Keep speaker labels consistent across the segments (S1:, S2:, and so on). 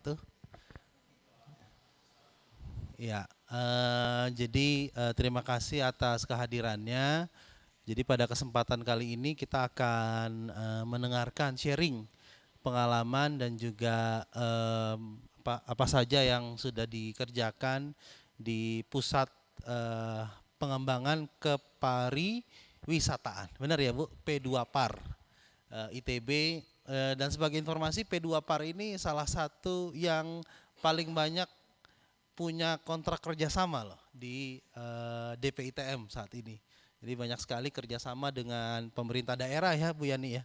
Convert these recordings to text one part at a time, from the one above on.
S1: wabarakatuh. Ya, jadi terima kasih atas kehadirannya. Jadi pada kesempatan kali ini kita akan mendengarkan sharing pengalaman dan juga apa saja yang sudah dikerjakan di pusat pengembangan kepariwisataan. Benar ya Bu? P2PAR ITB. Dan sebagai informasi P2PAR ini salah satu yang paling banyak punya kontrak kerjasama loh di DPITM saat ini. Jadi banyak sekali kerjasama dengan pemerintah daerah ya Bu Yani ya,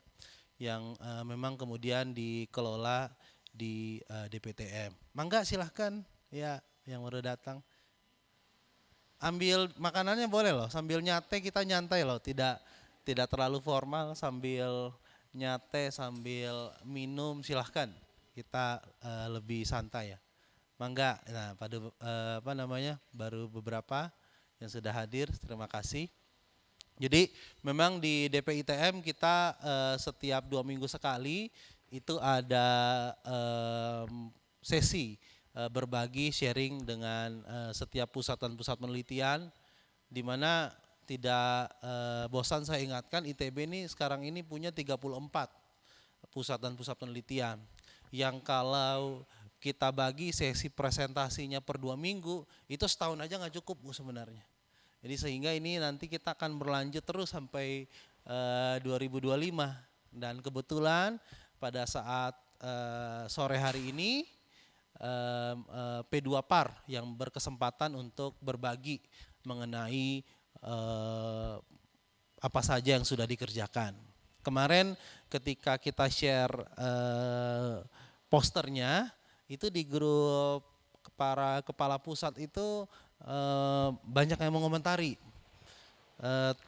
S1: yang memang kemudian dikelola di DPTM. Mangga silahkan ya yang baru datang. Ambil makanannya boleh loh, sambil nyate kita nyantai loh, tidak terlalu formal, sambil nyate sambil minum silahkan, kita lebih santai ya. Mangga. Nah, pada baru beberapa yang sudah hadir, terima kasih. Jadi memang di DPITM kita setiap 2 minggu sekali itu ada sesi berbagi sharing dengan setiap pusat dan pusat penelitian, di mana tidak bosan saya ingatkan ITB ini sekarang ini punya 34 pusat dan pusat penelitian yang kalau kita bagi sesi presentasinya per 2 minggu, itu setahun aja nggak cukup Bu sebenarnya. Jadi sehingga ini nanti kita akan berlanjut terus sampai 2025. Dan kebetulan pada saat sore hari ini P2PAR yang berkesempatan untuk berbagi mengenai apa saja yang sudah dikerjakan. Kemarin ketika kita share posternya, itu di grup para kepala pusat itu banyak yang mengomentari,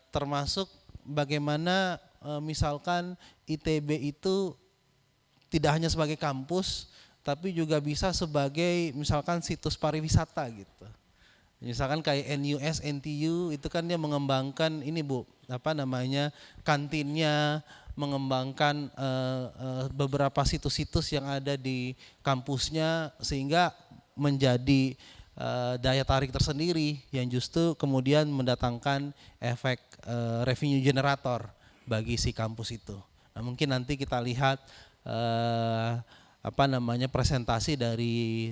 S1: termasuk bagaimana misalkan ITB itu tidak hanya sebagai kampus, tapi juga bisa sebagai misalkan situs pariwisata gitu. Misalkan kayak NUS, NTU itu kan dia mengembangkan ini Bu, kantinnya, mengembangkan beberapa situs-situs yang ada di kampusnya sehingga menjadi daya tarik tersendiri yang justru kemudian mendatangkan efek revenue generator bagi si kampus itu. Nah, mungkin nanti kita lihat presentasi dari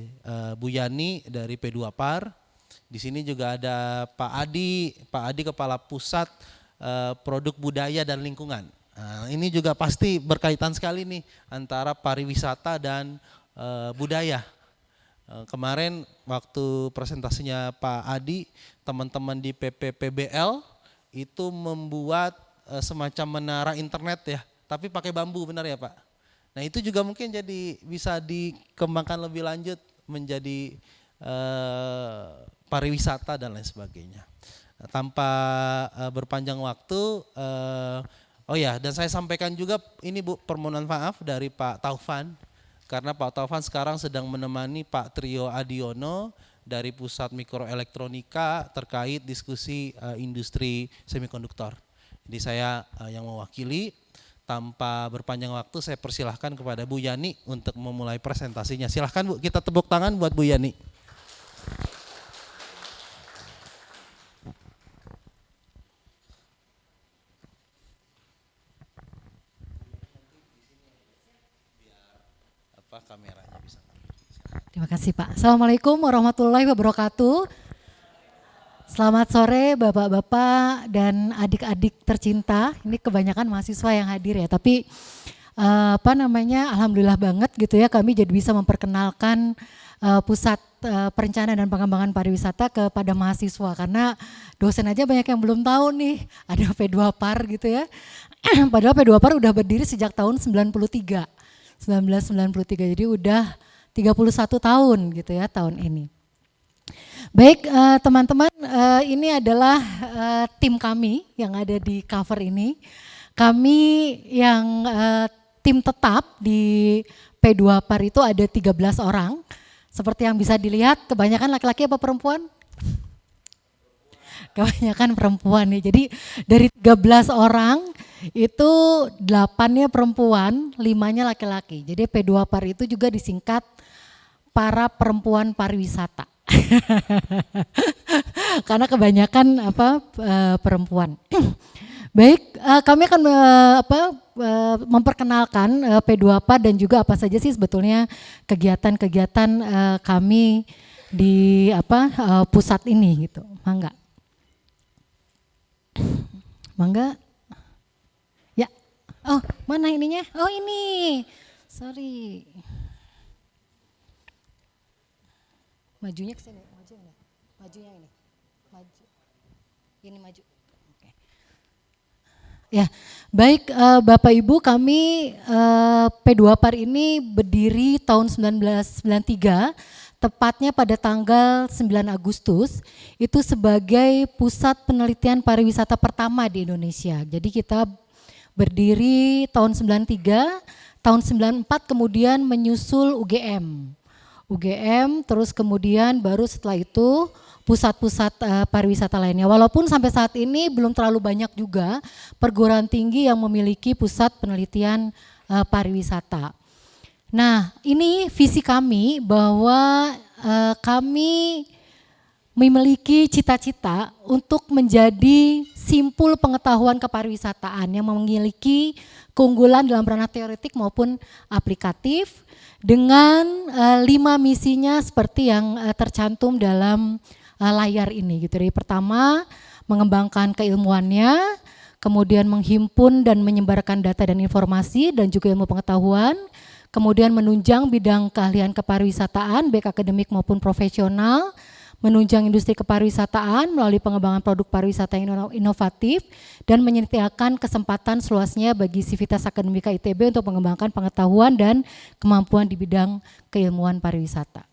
S1: Bu Yani dari P2PAR. Di sini juga ada Pak Adi Kepala Pusat Produk Budaya dan Lingkungan. Nah, ini juga pasti berkaitan sekali nih antara pariwisata dan budaya. Kemarin waktu presentasinya Pak Adi, teman-teman di PPPBL itu membuat semacam menara internet ya, tapi pakai bambu, benar ya Pak? Nah itu juga mungkin jadi bisa dikembangkan lebih lanjut menjadi pariwisata dan lain sebagainya. Tanpa berpanjang waktu, dan saya sampaikan juga ini Bu, permohonan maaf dari Pak Taufan, karena Pak Taufan sekarang sedang menemani Pak Trio Adiono dari Pusat Mikroelektronika terkait diskusi industri semikonduktor. Jadi saya yang mewakili. Tanpa berpanjang waktu saya persilahkan kepada Bu Yani untuk memulai presentasinya. Silahkan Bu, kita tepuk tangan buat Bu Yani. Kameranya bisa.
S2: Terima kasih Pak. Assalamualaikum warahmatullahi wabarakatuh. Selamat sore Bapak-bapak dan adik-adik tercinta. Ini kebanyakan mahasiswa yang hadir ya, tapi alhamdulillah banget gitu ya, kami jadi bisa memperkenalkan pusat perencanaan dan pengembangan pariwisata kepada mahasiswa, karena dosen aja banyak yang belum tahu nih ada P2PAR gitu ya. Padahal P2PAR udah berdiri sejak tahun 1993, jadi udah 31 tahun gitu ya tahun ini. Baik teman-teman, ini adalah tim kami yang ada di cover ini. Kami yang tim tetap di P2PAR itu ada 13 orang. Seperti yang bisa dilihat, kebanyakan laki-laki apa perempuan? Kebanyakan perempuan nih. Jadi dari 13 orang itu 8-nya perempuan, 5-nya laki-laki. Jadi P2PAR itu juga disingkat para perempuan pariwisata. Karena kebanyakan perempuan. Baik, kami akan memperkenalkan P2PAR dan juga apa saja sih sebetulnya kegiatan-kegiatan kami di pusat ini gitu. Mangga. Mangga. Ya. Oh, mana ininya? Oh, ini. Sorry. Majunya ke sini, maju ini. Majunya ini. Maju. Ini maju. Oke. Ya, baik Bapak Ibu, kami P2PAR ini berdiri tahun 1993, tepatnya pada tanggal 9 Agustus, itu sebagai pusat penelitian pariwisata pertama di Indonesia. Jadi kita berdiri tahun 93, tahun 94 kemudian menyusul UGM. Terus kemudian baru setelah itu pusat-pusat pariwisata lainnya. Walaupun sampai saat ini belum terlalu banyak juga perguruan tinggi yang memiliki pusat penelitian pariwisata. Nah, ini visi kami bahwa kami memiliki cita-cita untuk menjadi simpul pengetahuan kepariwisataan yang memiliki keunggulan dalam ranah teoretik maupun aplikatif dengan 5 misinya seperti yang tercantum dalam layar ini gitu. Jadi pertama, mengembangkan keilmuannya, kemudian menghimpun dan menyebarkan data dan informasi dan juga ilmu pengetahuan, kemudian menunjang bidang keahlian kepariwisataan baik akademik maupun profesional, menunjang industri kepariwisataan melalui pengembangan produk pariwisata yang inovatif dan menyediakan kesempatan seluasnya bagi sivitas akademika ITB untuk mengembangkan pengetahuan dan kemampuan di bidang keilmuan pariwisata.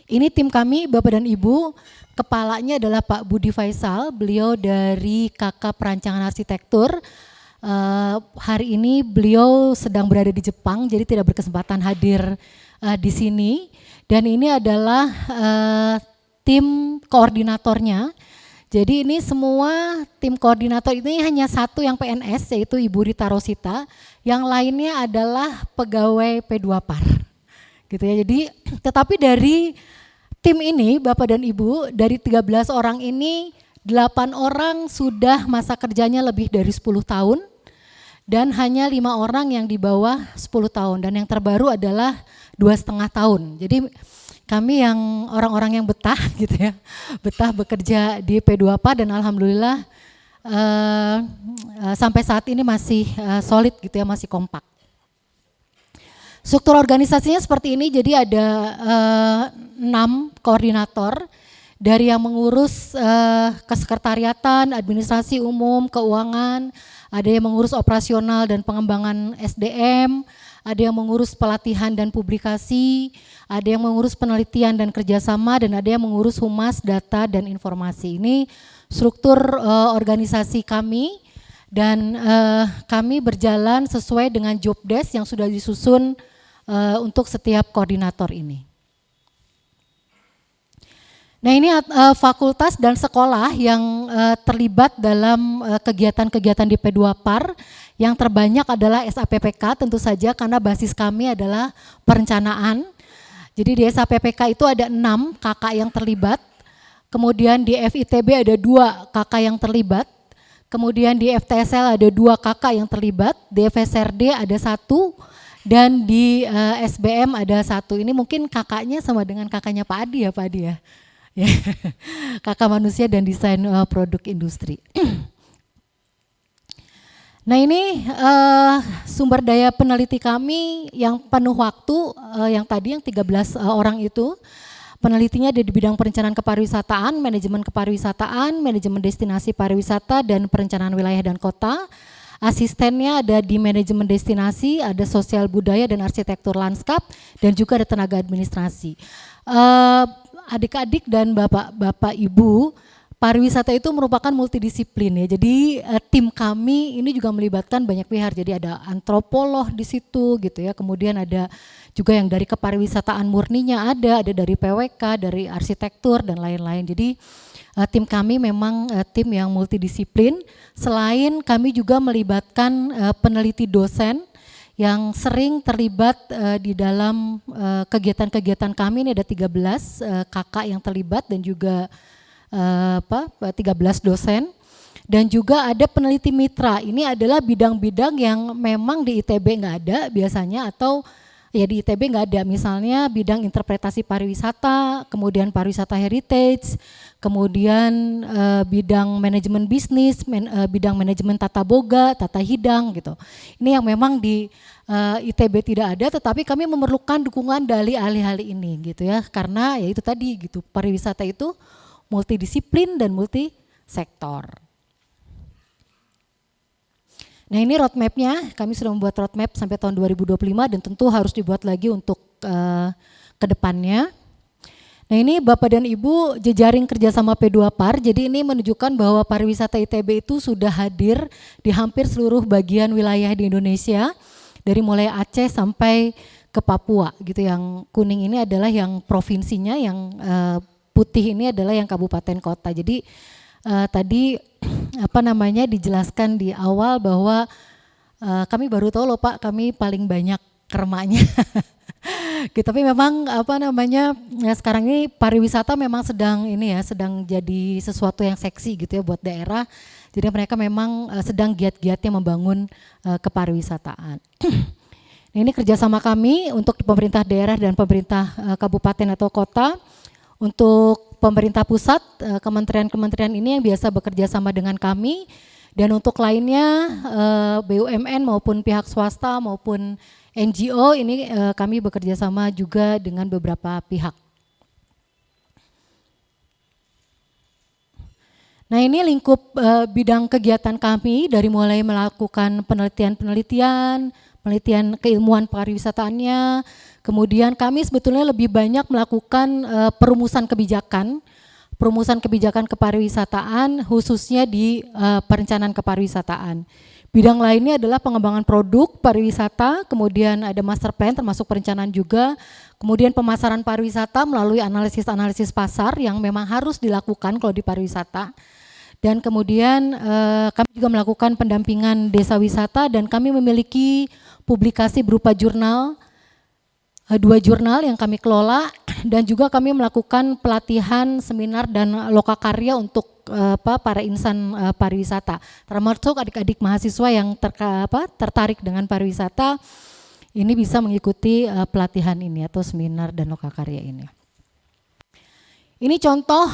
S2: Ini tim kami, Bapak dan Ibu, kepalanya adalah Pak Budi Faisal, beliau dari KK Perancangan Arsitektur. Hari ini beliau sedang berada di Jepang, jadi tidak berkesempatan hadir di sini. Dan ini adalah tim koordinatornya. Jadi ini semua tim koordinator ini hanya satu yang PNS, yaitu Ibu Rita Rosita. Yang lainnya adalah pegawai P2PAR. Gitu ya. Jadi tetapi dari tim ini Bapak dan Ibu, dari 13 orang ini 8 orang sudah masa kerjanya lebih dari 10 tahun dan hanya 5 orang yang di bawah 10 tahun dan yang terbaru adalah 2,5 tahun. Jadi kami yang orang-orang yang betah gitu ya, betah bekerja di P2PAR dan alhamdulillah sampai saat ini masih solid gitu ya, masih kompak. Struktur organisasinya seperti ini, jadi ada 6 koordinator dari yang mengurus kesekretariatan, administrasi umum, keuangan, ada yang mengurus operasional dan pengembangan SDM, ada yang mengurus pelatihan dan publikasi, ada yang mengurus penelitian dan kerjasama, dan ada yang mengurus humas, data, dan informasi. Ini struktur organisasi kami, dan kami berjalan sesuai dengan job desk yang sudah disusun untuk setiap koordinator ini. Nah ini fakultas dan sekolah yang terlibat dalam kegiatan-kegiatan di P2PAR. Yang terbanyak adalah SAPPK tentu saja karena basis kami adalah perencanaan. Jadi di SAPPK itu ada 6 kakak yang terlibat. Kemudian di FITB ada 2 kakak yang terlibat. Kemudian di FTSL ada 2 kakak yang terlibat. Di FSRD ada 1. Dan di SBM ada 1. Ini mungkin kakaknya sama dengan kakaknya Pak Adi ya Pak Adi ya. Kakak manusia dan desain produk industri. Nah ini sumber daya peneliti kami yang penuh waktu, yang tadi yang 13 orang itu. Penelitinya ada di bidang perencanaan kepariwisataan, manajemen kepariwisataan, manajemen destinasi pariwisata, dan perencanaan wilayah dan kota. Asistennya ada di manajemen destinasi, ada sosial budaya dan arsitektur lanskap, dan juga ada tenaga administrasi. Adik-adik dan bapak-bapak ibu, pariwisata itu merupakan multidisiplin ya. Jadi tim kami ini juga melibatkan banyak pihak. Jadi ada antropolog di situ gitu ya. Kemudian ada juga yang dari kepariwisataan murninya ada dari PWK, dari arsitektur dan lain-lain. Jadi tim kami memang tim yang multidisiplin. Selain kami juga melibatkan peneliti dosen yang sering terlibat di dalam kegiatan-kegiatan kami. Ini ada 13 kakak yang terlibat dan juga 13 dosen. Dan juga ada peneliti mitra. Ini adalah bidang-bidang yang memang di ITB nggak ada biasanya, atau ya di ITB nggak ada. Misalnya bidang interpretasi pariwisata, kemudian pariwisata heritage, kemudian bidang manajemen bisnis, bidang manajemen tata boga, tata hidang gitu. Ini yang memang di ITB tidak ada, tetapi kami memerlukan dukungan dari ahli-ahli ini gitu ya. Karena ya itu tadi gitu, pariwisata itu multidisiplin dan multisektor. Nah ini roadmap-nya, kami sudah membuat roadmap sampai tahun 2025 dan tentu harus dibuat lagi untuk ke depannya. Nah ini Bapak dan Ibu jejaring kerjasama P2PAR, jadi ini menunjukkan bahwa pariwisata ITB itu sudah hadir di hampir seluruh bagian wilayah di Indonesia, dari mulai Aceh sampai ke Papua gitu. Yang kuning ini adalah yang provinsinya, yang putih ini adalah yang kabupaten kota. Jadi tadi dijelaskan di awal bahwa kami baru tahu loh Pak, kami paling banyak kermanya. Tapi memang ya sekarang ini pariwisata memang sedang jadi sesuatu yang seksi gitu ya buat daerah. Jadi mereka memang sedang giat-giatnya membangun kepariwisataan. Ini kerjasama kami untuk pemerintah daerah dan pemerintah kabupaten atau kota. Untuk pemerintah pusat, kementerian-kementerian ini yang biasa bekerja sama dengan kami, dan untuk lainnya BUMN maupun pihak swasta maupun NGO ini kami bekerja sama juga dengan beberapa pihak. Nah ini lingkup bidang kegiatan kami, dari mulai melakukan penelitian keilmuan pariwisataannya. Kemudian kami sebetulnya lebih banyak melakukan perumusan kebijakan kepariwisataan khususnya di perencanaan kepariwisataan. Bidang lainnya adalah pengembangan produk pariwisata, kemudian ada master plan termasuk perencanaan juga, kemudian pemasaran pariwisata melalui analisis pasar yang memang harus dilakukan kalau di pariwisata. Dan kemudian kami juga melakukan pendampingan desa wisata, dan kami memiliki publikasi berupa jurnal, 2 jurnal yang kami kelola, dan juga kami melakukan pelatihan, seminar, dan lokakarya untuk para insan pariwisata, termasuk adik-adik mahasiswa yang tertarik dengan pariwisata, ini bisa mengikuti pelatihan ini atau seminar dan lokakarya ini. Ini contoh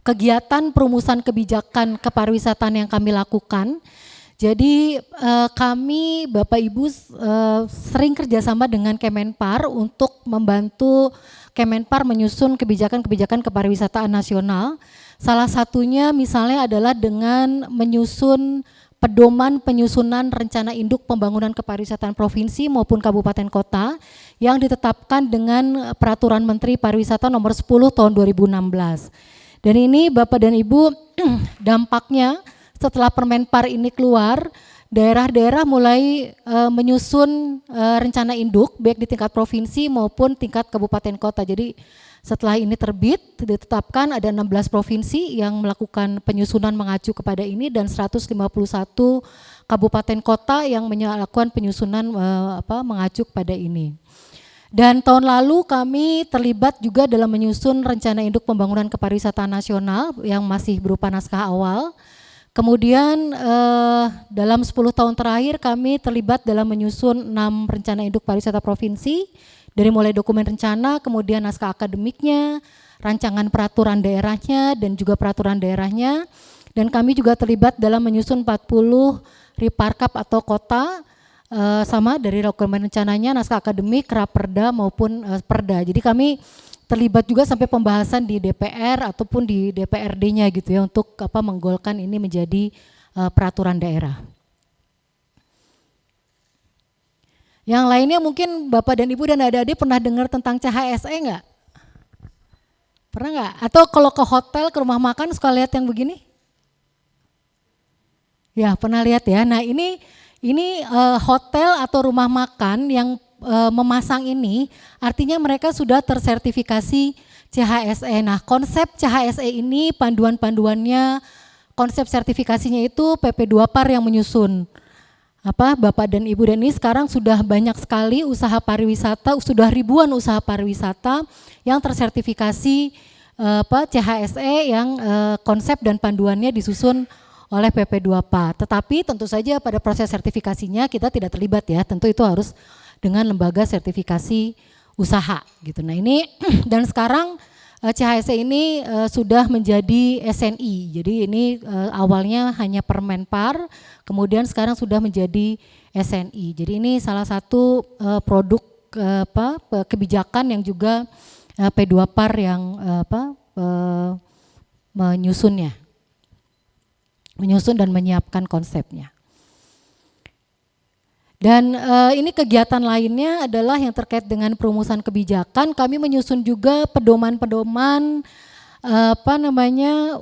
S2: kegiatan perumusan kebijakan kepariwisataan yang kami lakukan. Jadi kami Bapak Ibu sering kerjasama dengan Kemenpar untuk membantu Kemenpar menyusun kebijakan-kebijakan kepariwisataan nasional. Salah satunya misalnya adalah dengan menyusun pedoman penyusunan rencana induk pembangunan kepariwisataan provinsi maupun kabupaten kota yang ditetapkan dengan Peraturan Menteri Pariwisata nomor 10 tahun 2016. Dan ini Bapak dan Ibu dampaknya setelah Permenpar ini keluar, daerah-daerah mulai menyusun rencana induk baik di tingkat provinsi maupun tingkat kabupaten kota. Jadi setelah ini terbit, ditetapkan ada 16 provinsi yang melakukan penyusunan mengacu kepada ini, dan 151 kabupaten kota yang melakukan penyusunan mengacu kepada ini. Dan tahun lalu kami terlibat juga dalam menyusun rencana induk pembangunan kepariwisataan nasional yang masih berupa naskah awal. Kemudian dalam 10 tahun terakhir kami terlibat dalam menyusun 6 rencana induk pariwisata provinsi, dari mulai dokumen rencana, kemudian naskah akademiknya, rancangan peraturan daerahnya, dan juga peraturan daerahnya. Dan kami juga terlibat dalam menyusun 40 Riparkap atau kota, sama dari dokumen rencananya, naskah akademik, raperda maupun perda. Jadi kami terlibat juga sampai pembahasan di DPR ataupun di DPRD-nya gitu ya, untuk menggolkan ini menjadi peraturan daerah. Yang lainnya mungkin Bapak dan Ibu dan adik-adik pernah dengar tentang CHSE enggak? Pernah enggak? Atau kalau ke hotel, ke rumah makan suka lihat yang begini? Ya, pernah lihat ya. Nah, ini hotel atau rumah makan yang memasang ini, artinya mereka sudah tersertifikasi CHSE. Nah, konsep CHSE ini panduan-panduannya, konsep sertifikasinya itu PP2PAR yang menyusun. Bapak dan Ibu, dan ini sekarang sudah banyak sekali usaha pariwisata, sudah ribuan usaha pariwisata yang tersertifikasi CHSE yang konsep dan panduannya disusun oleh PP2PAR. Tetapi tentu saja pada proses sertifikasinya kita tidak terlibat ya, tentu itu harus dengan lembaga sertifikasi usaha gitu. Nah ini dan sekarang CHSE ini sudah menjadi SNI, jadi ini awalnya hanya Permenpar, kemudian sekarang sudah menjadi SNI. Jadi ini salah satu produk kebijakan yang juga P2PAR yang menyusun dan menyiapkan konsepnya. Dan ini kegiatan lainnya adalah yang terkait dengan perumusan kebijakan. Kami menyusun juga pedoman-pedoman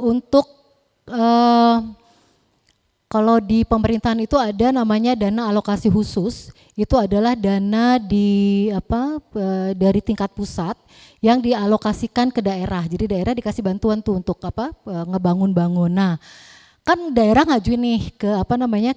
S2: untuk kalau di pemerintahan itu ada namanya dana alokasi khusus. Itu adalah dana dari tingkat pusat yang dialokasikan ke daerah. Jadi daerah dikasih bantuan tuh untuk ngebangun-bangun. Nah, kan daerah ngajuin nih ke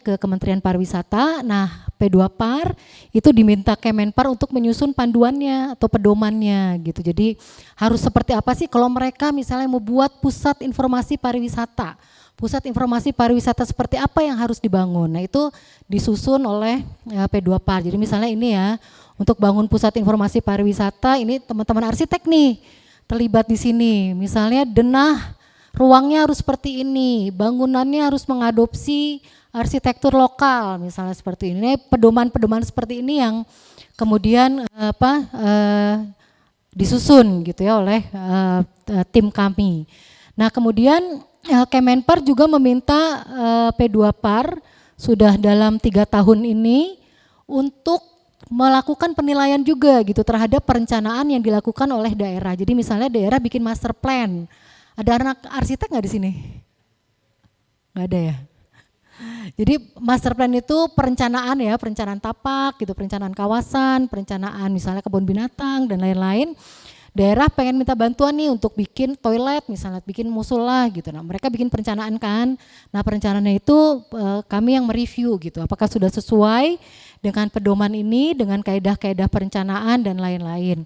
S2: ke Kementerian Pariwisata. Nah, P2PAR itu diminta Kemenpar untuk menyusun panduannya atau pedomannya gitu. Jadi harus seperti apa sih kalau mereka misalnya mau buat pusat informasi pariwisata. Pusat informasi pariwisata seperti apa yang harus dibangun. Nah, itu disusun oleh P2PAR. Jadi misalnya ini ya, untuk bangun pusat informasi pariwisata ini teman-teman arsitek nih terlibat di sini. Misalnya denah ruangnya harus seperti ini, bangunannya harus mengadopsi arsitektur lokal, misalnya seperti ini. Pedoman-pedoman seperti ini yang kemudian disusun gitu ya oleh tim kami. Nah, kemudian Kemenpar juga meminta P2PAR sudah dalam 3 tahun ini untuk melakukan penilaian juga gitu terhadap perencanaan yang dilakukan oleh daerah. Jadi misalnya daerah bikin master plan. Ada anak arsitek nggak di sini? Nggak ada ya. Jadi master plan itu perencanaan ya, perencanaan tapak gitu, perencanaan kawasan, perencanaan misalnya kebun binatang dan lain-lain. Daerah pengen minta bantuan nih untuk bikin toilet misalnya, bikin musola gitu. Nah mereka bikin perencanaan kan. Nah perencanaannya itu kami yang mereview gitu. Apakah sudah sesuai dengan pedoman ini, dengan kaedah-kaedah perencanaan dan lain-lain.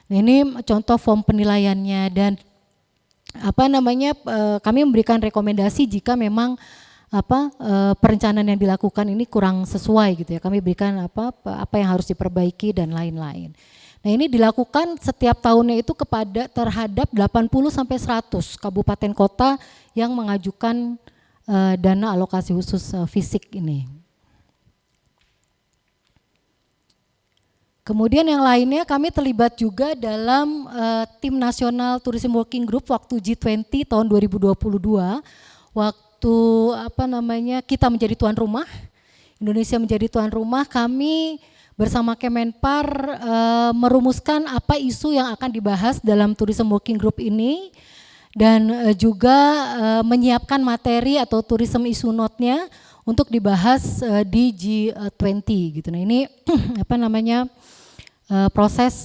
S2: Nah, ini contoh form penilaiannya dan kami memberikan rekomendasi jika memang perencanaan yang dilakukan ini kurang sesuai gitu ya. Kami berikan apa yang harus diperbaiki dan lain-lain. Nah, ini dilakukan setiap tahunnya itu terhadap 80 sampai 100 kabupaten kota yang mengajukan dana alokasi khusus fisik ini. Kemudian yang lainnya kami terlibat juga dalam tim nasional Tourism Working Group waktu G20 tahun 2022. Waktu kita menjadi tuan rumah, Indonesia menjadi tuan rumah, kami bersama Kemenpar merumuskan apa isu yang akan dibahas dalam Tourism Working Group ini dan juga menyiapkan materi atau tourism issue note-nya untuk dibahas di G20 gitu. Nah, ini proses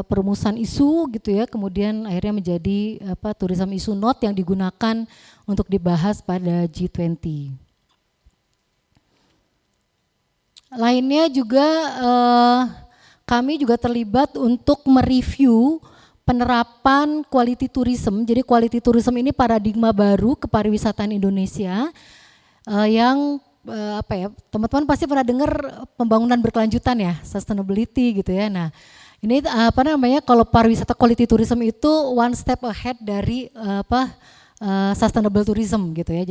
S2: perumusan isu gitu ya, kemudian akhirnya menjadi tourism issue note yang digunakan untuk dibahas pada G20. Lainnya juga kami juga terlibat untuk mereview penerapan quality tourism. Jadi quality tourism ini paradigma baru kepariwisataan Indonesia yang teman-teman pasti pernah dengar pembangunan berkelanjutan ya, sustainability gitu ya. Nah, ini kalau pariwisata quality tourism itu one step ahead dari sustainable tourism gitu ya.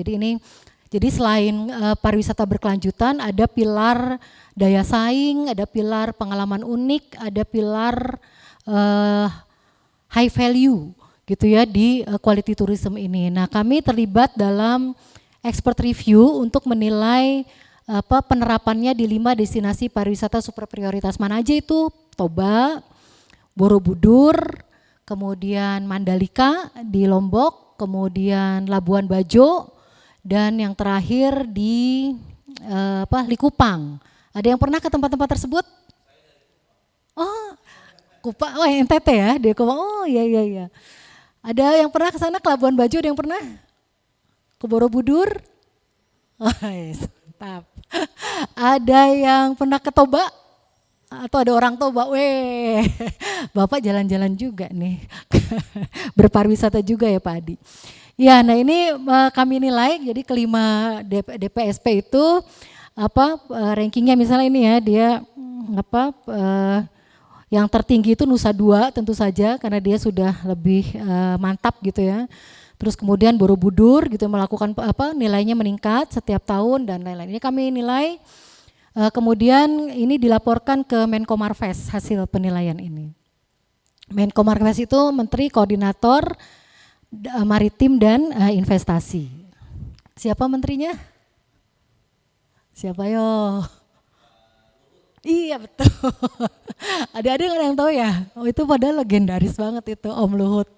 S2: Jadi selain pariwisata berkelanjutan, ada pilar daya saing, ada pilar pengalaman unik, ada pilar high value gitu ya di quality tourism ini. Nah, kami terlibat dalam expert review untuk menilai penerapannya di 5 destinasi pariwisata super prioritas. Mana aja itu? Toba, Borobudur, kemudian Mandalika di Lombok, kemudian Labuan Bajo, dan yang terakhir di Likupang. Ada yang pernah ke tempat-tempat tersebut? Oh, Kupang, NTT ya, di Kupang. Oh iya. Ada yang pernah ke sana ke Labuan Bajo? Ada yang pernah? Ke Borobudur? Oh, yes, mantap. Ada yang pernah ke Toba? Atau ada orang Toba? Weh, Bapak jalan-jalan juga nih. Berpariwisata juga ya Pak Adi. Ya, nah ini kami nilai jadi kelima DPSP itu rankingnya misalnya ini ya dia yang tertinggi itu Nusa Dua tentu saja karena dia sudah lebih mantap gitu ya. Terus kemudian Borobudur gitu melakukan nilainya meningkat setiap tahun dan lain-lain. Ini kami nilai kemudian ini dilaporkan ke Menko Marves hasil penilaian ini. Menko Marves itu Menteri Koordinator Maritim dan Investasi. Siapa menterinya? Siapa yo? Iya betul. Ada yang tahu ya? Oh itu padahal legendaris banget itu Om Luhut.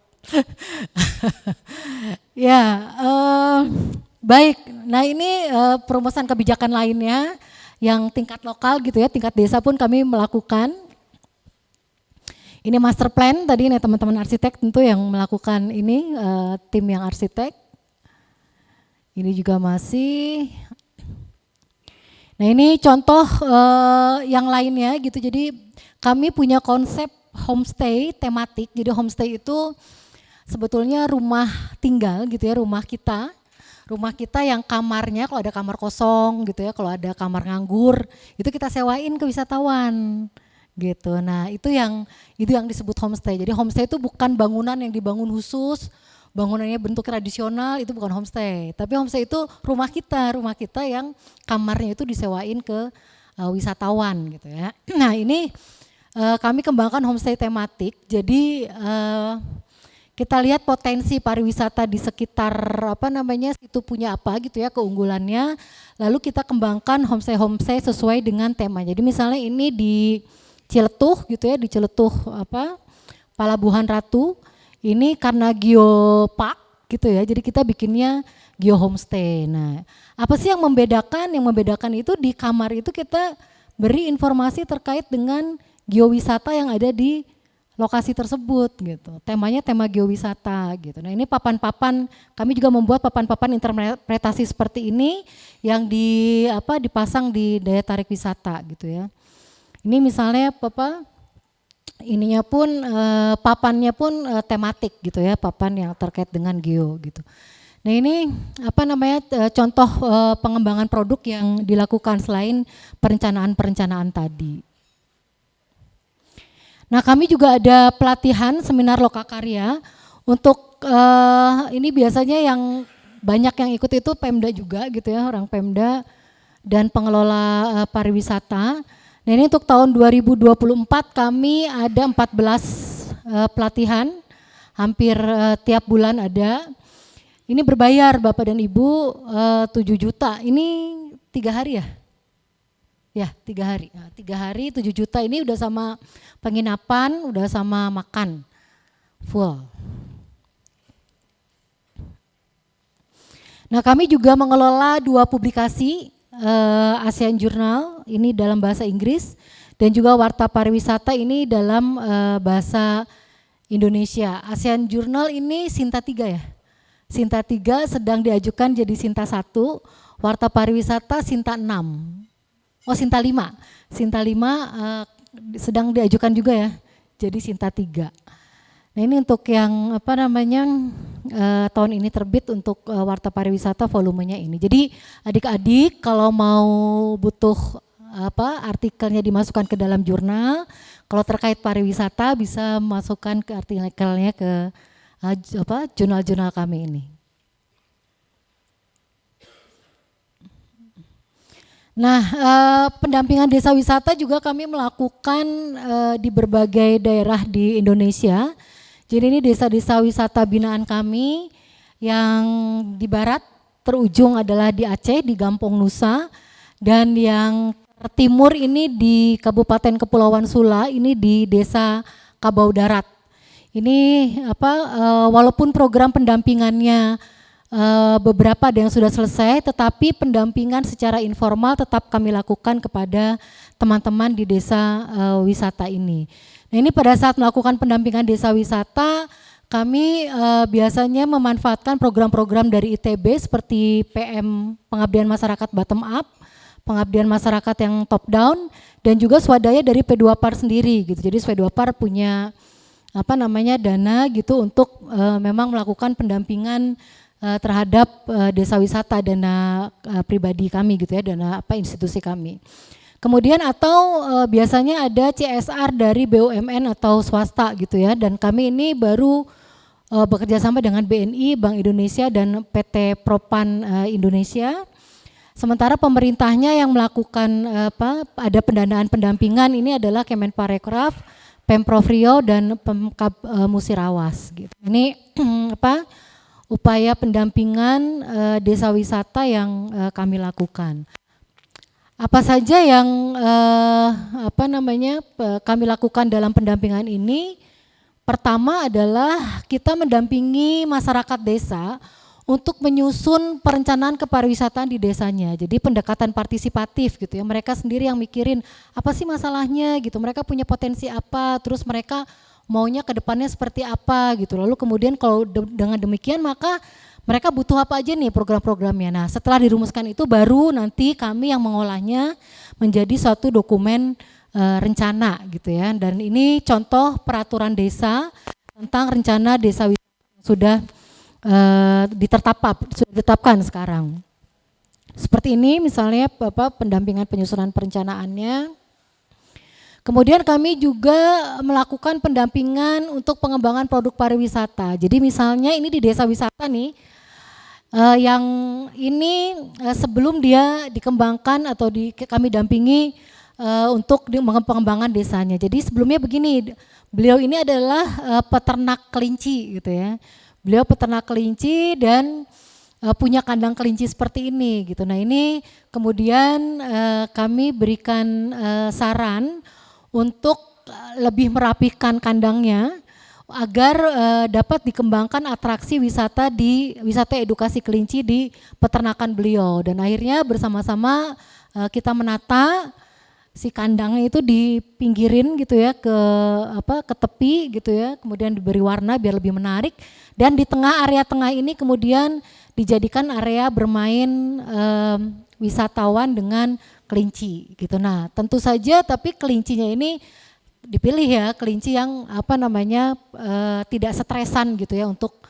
S2: Ya, baik. Nah ini perumusan kebijakan lainnya yang tingkat lokal gitu ya, tingkat desa pun kami melakukan. Ini master plan tadi nih teman-teman arsitek tentu yang melakukan ini tim yang arsitek. Ini juga masih. Nah ini contoh yang lainnya gitu. Jadi kami punya konsep homestay tematik. Jadi homestay itu sebetulnya rumah tinggal gitu ya, rumah kita yang kamarnya kalau ada kamar kosong gitu ya, kalau ada kamar nganggur itu kita sewain ke wisatawan gitu. Nah itu yang disebut homestay. Jadi homestay itu bukan bangunan yang dibangun khusus, bangunannya bentuk tradisional, itu bukan homestay. Tapi homestay itu rumah kita yang kamarnya itu disewain ke wisatawan gitu ya. Nah ini kami kembangkan homestay tematik. Jadi kita lihat potensi pariwisata di sekitar itu punya apa gitu ya keunggulannya, lalu kita kembangkan homestay sesuai dengan tema. Jadi misalnya ini di Ciletuh gitu ya, di Ciletuh Palabuhan Ratu, ini karena geopark gitu ya, jadi kita bikinnya geo homestay. Nah apa sih yang membedakan? Yang membedakan itu di kamar itu kita beri informasi terkait dengan geowisata yang ada di lokasi tersebut gitu. Temanya tema geowisata gitu. Nah ini papan-papan, kami juga membuat papan-papan interpretasi seperti ini yang dipasang di daya tarik wisata gitu ya. Ini misalnya ininya pun papannya pun tematik gitu ya, papan yang terkait dengan geo gitu. Nah ini contoh pengembangan produk yang dilakukan selain perencanaan tadi. Nah kami juga ada pelatihan seminar lokakarya untuk ini biasanya yang banyak yang ikut itu Pemda juga gitu ya, orang Pemda dan pengelola pariwisata. Nah ini untuk tahun 2024 kami ada 14 pelatihan, hampir tiap bulan ada. Ini berbayar Bapak dan Ibu 7 juta, ini 3 hari ya? Ya 3 hari, 3 hari 7 juta ini udah sama penginapan, udah sama makan, full. Nah kami juga mengelola 2 publikasi, ASEAN Journal ini dalam bahasa Inggris dan juga Warta Pariwisata ini dalam bahasa Indonesia. ASEAN Journal ini Sinta 3 ya? Sinta 3 sedang diajukan jadi Sinta 1, Warta Pariwisata Sinta 6. Oh Sinta 5, Sinta 5 sedang diajukan juga ya, jadi Sinta 3. Nah ini untuk yang tahun ini terbit untuk Warta Pariwisata volumenya ini. Jadi adik-adik kalau mau butuh artikelnya dimasukkan ke dalam jurnal, kalau terkait pariwisata bisa masukkan ke artikelnya ke jurnal-jurnal kami ini. Nah, pendampingan desa wisata juga kami melakukan di berbagai daerah di Indonesia. Jadi ini desa-desa wisata binaan kami yang di barat terujung adalah di Aceh, di Gampong Nusa, dan yang timur ini di Kabupaten Kepulauan Sula, ini di Desa Kabau Darat. Ini walaupun program pendampingannya beberapa ada yang sudah selesai, tetapi pendampingan secara informal tetap kami lakukan kepada teman-teman di desa wisata ini. Nah ini pada saat melakukan pendampingan desa wisata, kami biasanya memanfaatkan program-program dari ITB seperti PM Pengabdian Masyarakat Bottom Up, pengabdian masyarakat yang top down, dan juga swadaya dari P2PAR sendiri gitu. Jadi P2PAR punya dana gitu untuk memang melakukan pendampingan terhadap desa wisata, dana pribadi kami gitu ya, dana institusi kami. Kemudian atau biasanya ada CSR dari BUMN atau swasta gitu ya, dan kami ini baru bekerja sama dengan BNI, Bank Indonesia, dan PT Propan Indonesia. Sementara pemerintahnya yang melakukan ada pendanaan pendampingan ini adalah Kemenparekraf, Pemprov Riau, dan Pemkab Musirawas gitu. Ini upaya pendampingan desa wisata yang kami lakukan. Apa saja yang kami lakukan dalam pendampingan ini? Pertama adalah kita mendampingi masyarakat desa untuk menyusun perencanaan kepariwisataan di desanya. Jadi pendekatan partisipatif gitu ya. Mereka sendiri yang mikirin apa sih masalahnya gitu. Mereka punya potensi apa, terus mereka maunya ke depannya seperti apa gitu. Lalu kemudian kalau dengan demikian maka mereka butuh apa aja nih program-programnya. Nah, setelah dirumuskan itu baru nanti kami yang mengolahnya menjadi suatu dokumen rencana gitu ya. Dan ini contoh peraturan desa tentang rencana desa wisata yang sudah ditetapkan sekarang. Seperti ini misalnya pendampingan penyusunan perencanaannya. Kemudian kami juga melakukan pendampingan untuk pengembangan produk pariwisata. Jadi misalnya ini di desa wisata nih, yang ini sebelum dia dikembangkan atau kami dampingi untuk pengembangan desanya. Jadi sebelumnya begini, beliau ini adalah peternak kelinci gitu ya. Beliau peternak kelinci dan punya kandang kelinci seperti ini gitu. Nah ini kemudian kami berikan saran untuk lebih merapikan kandangnya agar dapat dikembangkan atraksi wisata edukasi kelinci di peternakan beliau. Dan akhirnya bersama-sama kita menata si kandangnya itu dipinggirin gitu ya ke tepi gitu ya, kemudian diberi warna biar lebih menarik, dan di area tengah ini kemudian dijadikan area bermain wisatawan dengan kelinci gitu. Nah tentu saja tapi kelincinya ini dipilih ya, kelinci yang tidak stresan gitu ya untuk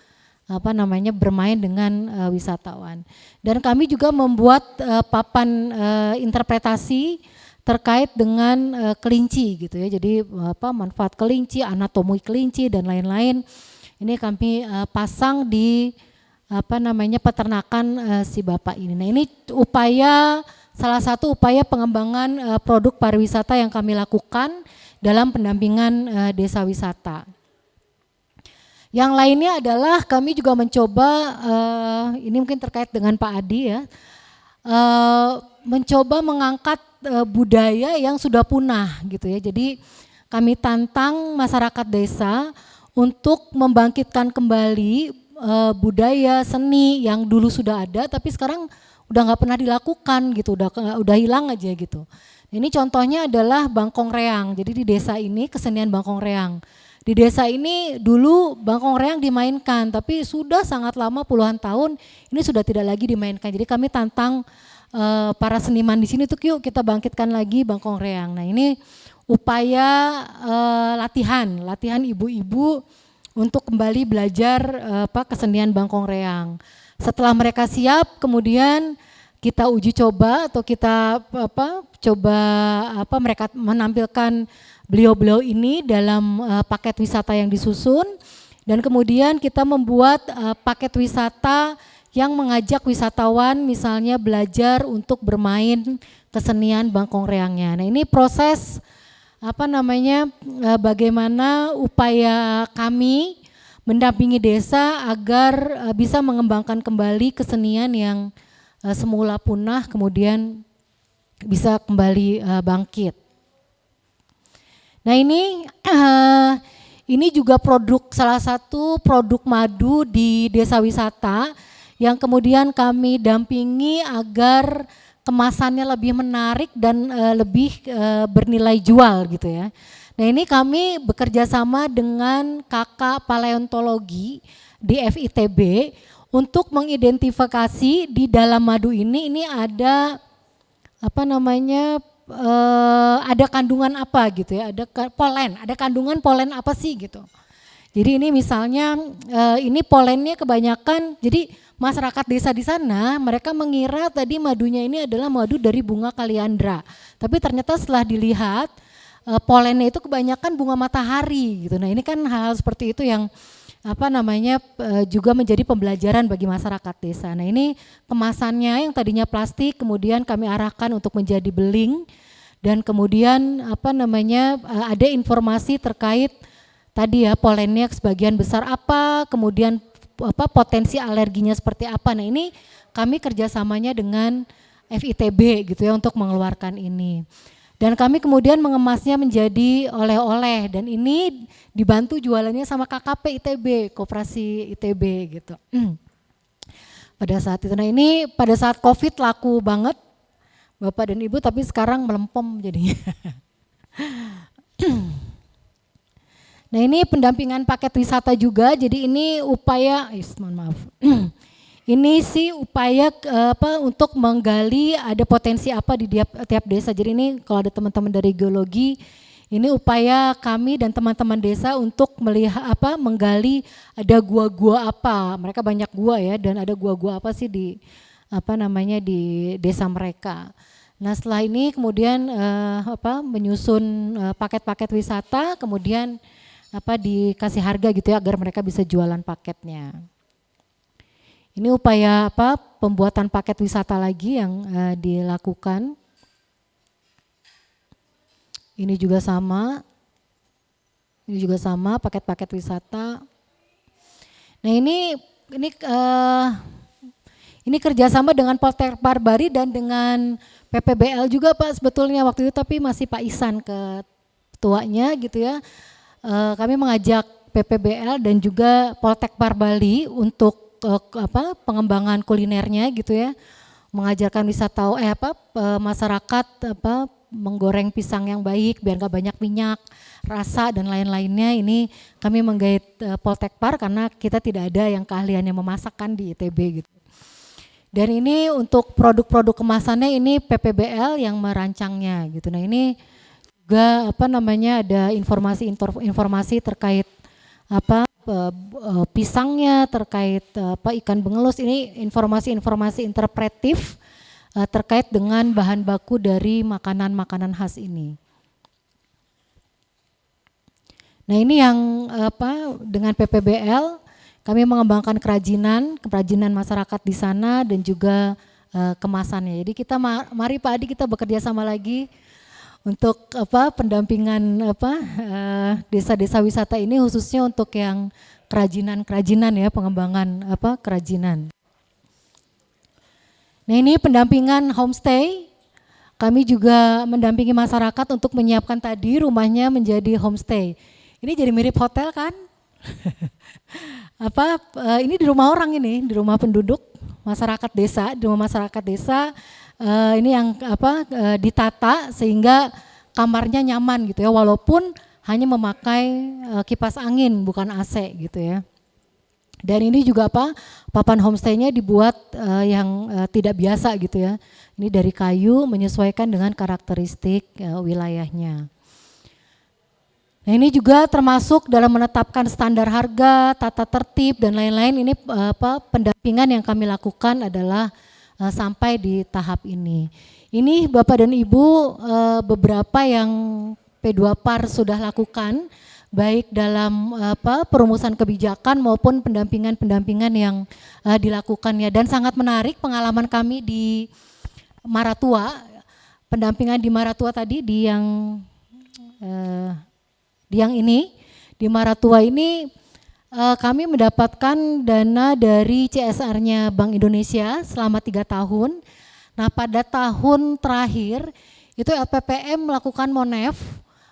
S2: bermain dengan wisatawan. Dan kami juga membuat papan interpretasi terkait dengan kelinci gitu ya. Jadi manfaat kelinci, anatomi kelinci dan lain-lain. Ini kami pasang di peternakan si bapak ini. Nah ini salah satu upaya pengembangan produk pariwisata yang kami lakukan dalam pendampingan desa wisata. Yang lainnya adalah kami juga mencoba, ini mungkin terkait dengan Pak Adi ya, mencoba mengangkat budaya yang sudah punah gitu ya. Jadi kami tantang masyarakat desa untuk membangkitkan kembali budaya seni yang dulu sudah ada tapi sekarang udah nggak pernah dilakukan gitu, udah hilang aja gitu. Ini contohnya adalah Bangkong Reang. Jadi di desa ini kesenian Bangkong Reang. Di desa ini dulu Bangkong Reang dimainkan, tapi sudah sangat lama puluhan tahun ini sudah tidak lagi dimainkan. Jadi kami tantang para seniman di sini tuh, yuk kita bangkitkan lagi Bangkong Reang. Nah ini upaya latihan ibu-ibu untuk kembali belajar kesenian Bangkong Reang. Setelah mereka siap, kemudian kita uji coba atau kita mereka menampilkan beliau-beliau ini dalam paket wisata yang disusun, dan kemudian kita membuat paket wisata yang mengajak wisatawan misalnya belajar untuk bermain kesenian Bangkong Reangnya. Nah ini proses bagaimana upaya kami mendampingi desa agar bisa mengembangkan kembali kesenian yang semula punah kemudian bisa kembali bangkit. Nah ini juga salah satu produk madu di desa wisata yang kemudian kami dampingi agar kemasannya lebih menarik dan lebih bernilai jual gitu ya. Nah ini kami bekerja sama dengan kakak paleontologi di FITB untuk mengidentifikasi di dalam madu ini ada apa namanya ada kandungan apa gitu ya, ada polen, ada kandungan polen apa sih gitu. Jadi ini misalnya ini polennya kebanyakan, jadi masyarakat desa di sana mereka mengira tadi madunya ini adalah madu dari bunga kaliandra. Tapi ternyata setelah dilihat polennya itu kebanyakan bunga matahari gitu. Nah ini kan hal-hal seperti itu yang apa namanya juga menjadi pembelajaran bagi masyarakat desa. Nah ini kemasannya yang tadinya plastik kemudian kami arahkan untuk menjadi beling dan kemudian apa namanya ada informasi terkait tadi ya polennya sebagian besar apa, kemudian apa potensi alerginya seperti apa. Nah ini kami kerjasamanya dengan FITB gitu ya untuk mengeluarkan ini. Dan kami kemudian mengemasnya menjadi oleh-oleh dan ini dibantu jualannya sama KKP ITB, Koperasi ITB gitu. Pada saat itu, nah ini pada saat COVID laku banget Bapak dan Ibu, tapi sekarang melempem jadinya. Nah ini pendampingan paket wisata juga, jadi ini upaya, mohon maaf, ini sih upaya untuk menggali ada potensi apa di tiap desa. Jadi ini kalau ada teman-teman dari geologi, ini upaya kami dan teman-teman desa untuk melihat menggali ada gua-gua apa. Mereka banyak gua ya, dan ada gua-gua apa sih di di desa mereka. Nah setelah ini kemudian menyusun paket-paket wisata, kemudian dikasih harga gitu ya agar mereka bisa jualan paketnya. Ini upaya pembuatan paket wisata lagi yang dilakukan. Ini juga sama paket-paket wisata. Nah ini kerjasama dengan Poltek Parbari dan dengan PPBL juga Pak sebetulnya waktu itu, tapi masih Pak Ihsan ketuanya gitu ya. Kami mengajak PPBL dan juga Poltek Parbali untuk pengembangan kulinernya gitu ya, mengajarkan masyarakat menggoreng pisang yang baik biar nggak banyak minyak, rasa dan lain-lainnya. Ini kami menggait Poltek Par karena kita tidak ada yang keahliannya memasakkan di ITB gitu. Dan ini untuk produk-produk kemasannya ini PPBL yang merancangnya gitu. Nah ini juga ada informasi terkait pisangnya, terkait ikan bengelus, ini informasi interpretif terkait dengan bahan baku dari makanan-makanan khas ini. Nah ini yang dengan PPBL kami mengembangkan kerajinan masyarakat di sana dan juga kemasannya. Jadi kita mari Pak Adi kita bekerja sama lagi untuk pendampingan desa-desa wisata ini khususnya untuk yang kerajinan ya, pengembangan kerajinan. Nah ini pendampingan homestay, kami juga mendampingi masyarakat untuk menyiapkan tadi rumahnya menjadi homestay. Ini jadi mirip hotel kan? Ini di rumah orang ini, di rumah penduduk masyarakat desa, di rumah masyarakat desa. Ini yang ditata sehingga kamarnya nyaman gitu ya, walaupun hanya memakai kipas angin bukan AC gitu ya. Dan ini juga papan homestay-nya dibuat yang tidak biasa gitu ya. Ini dari kayu menyesuaikan dengan karakteristik wilayahnya. Nah ini juga termasuk dalam menetapkan standar harga, tata tertib dan lain-lain. Ini pendampingan yang kami lakukan adalah sampai di tahap ini. Ini Bapak dan Ibu beberapa yang P2Par sudah lakukan, baik dalam perumusan kebijakan maupun pendampingan yang dilakukannya. Dan sangat menarik pengalaman kami di Maratua, pendampingan di Maratua tadi di yang ini, di Maratua ini kami mendapatkan dana dari CSR-nya Bank Indonesia selama 3 tahun. Nah pada tahun terakhir itu LPPM melakukan Monef,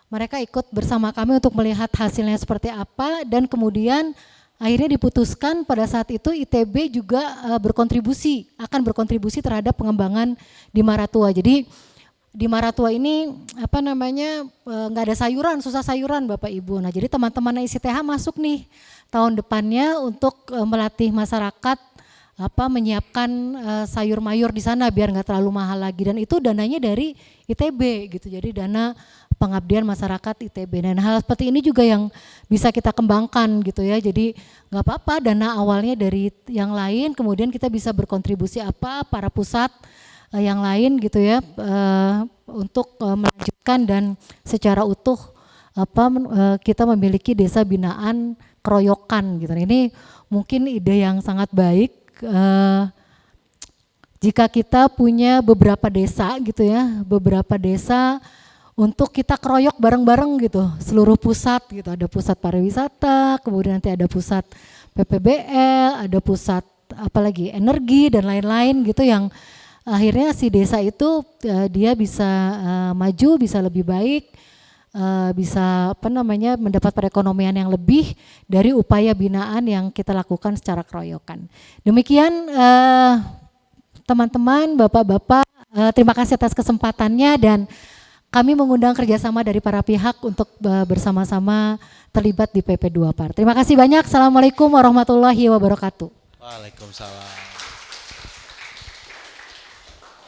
S2: mereka ikut bersama kami untuk melihat hasilnya seperti apa dan kemudian akhirnya diputuskan pada saat itu ITB juga akan berkontribusi terhadap pengembangan di Maratua. Jadi di Maratua ini nggak ada sayuran, susah sayuran Bapak Ibu. Nah jadi teman-teman ICTH masuk nih tahun depannya untuk melatih masyarakat menyiapkan sayur mayur di sana biar nggak terlalu mahal lagi, dan itu dananya dari ITB gitu. Jadi dana pengabdian masyarakat ITB, dan hal seperti ini juga yang bisa kita kembangkan gitu ya. Jadi nggak apa-apa dana awalnya dari yang lain, kemudian kita bisa berkontribusi para pusat yang lain gitu ya, untuk melanjutkan dan secara utuh kita memiliki desa binaan keroyokan gitu. Ini mungkin ide yang sangat baik. Jika kita punya beberapa desa gitu ya, beberapa desa untuk kita keroyok bareng-bareng gitu, seluruh pusat gitu, ada pusat pariwisata, kemudian nanti ada pusat PPBL, ada pusat apalagi energi dan lain-lain gitu, yang akhirnya si desa itu dia bisa maju, bisa lebih baik, bisa mendapat perekonomian yang lebih dari upaya binaan yang kita lakukan secara keroyokan. Demikian teman-teman, bapak-bapak, terima kasih atas kesempatannya, dan kami mengundang kerjasama dari para pihak untuk bersama-sama terlibat di PP 2 PAR. Terima kasih banyak. Assalamualaikum warahmatullahi wabarakatuh.
S1: Waalaikumsalam.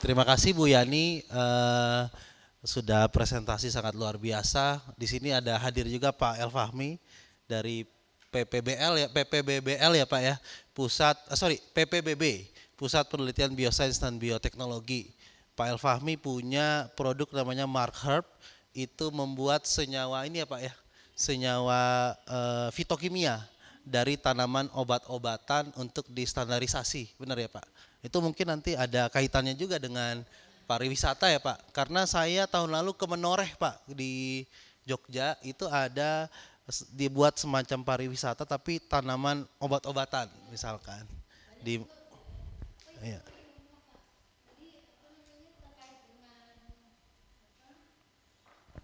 S1: Terima kasih Bu Yani, sudah presentasi sangat luar biasa. Di sini ada hadir juga Pak Elfahmi dari PPBL ya Pak ya, PPBB, Pusat Penelitian Biosains dan Bioteknologi. Pak Elfahmi punya produk namanya Mark Herb, itu membuat senyawa ini ya Pak ya, senyawa fitokimia dari tanaman obat-obatan untuk distandarisasi, benar ya Pak? Itu mungkin nanti ada kaitannya juga dengan pariwisata ya Pak, karena saya tahun lalu ke Menoreh Pak di Jogja, itu ada dibuat semacam pariwisata tapi tanaman obat-obatan misalkan di ya.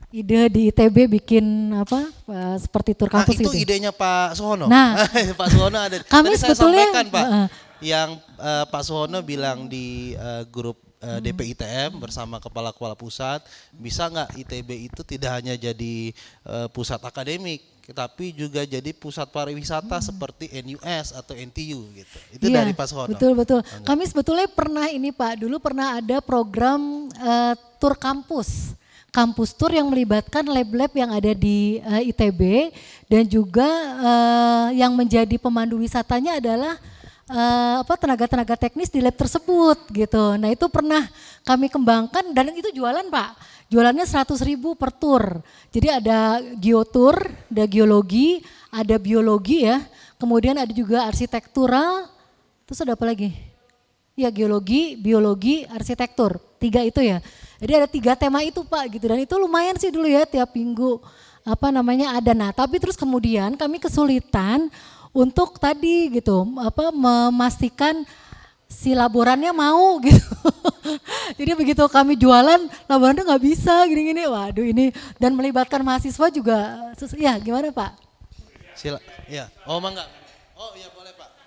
S2: Ide di ITB bikin seperti tur kampus
S1: itu
S2: gitu.
S1: idenya Pak Suhono.
S2: Nah,
S1: Pak Suhono ada.
S2: Kami
S1: Tadi saya
S2: sebetulnya
S1: sampaikan Pak, yang Pak Suhono bilang di grup DPITM bersama kepala-kepala pusat, bisa nggak ITB itu tidak hanya jadi pusat akademik, tapi juga jadi pusat pariwisata seperti NUS atau NTU gitu. Itu
S2: iya,
S1: dari Pak Suhono.
S2: Betul. Kami sebetulnya pernah ini Pak, dulu pernah ada program tur kampus tour yang melibatkan lab-lab yang ada di ITB, dan juga yang menjadi pemandu wisatanya adalah tenaga-tenaga teknis di lab tersebut gitu. Nah itu pernah kami kembangkan, dan itu jualan Pak. Jualannya 100.000 per tur. Jadi ada geotour, ada geologi, ada biologi ya. Kemudian ada juga arsitektural, terus ada apa lagi? Ya geologi, biologi, arsitektur. 3 itu ya. Jadi ada 3 tema itu Pak gitu, dan itu lumayan sih dulu ya tiap minggu ada. Nah tapi terus kemudian kami kesulitan untuk tadi gitu memastikan si laborannya mau gitu. Jadi begitu kami jualan, laborannya nggak bisa gini-gini, waduh ini, dan melibatkan mahasiswa juga, ya gimana Pak?
S1: Sila, ya. Oh mangga. Oh iya boleh Pak.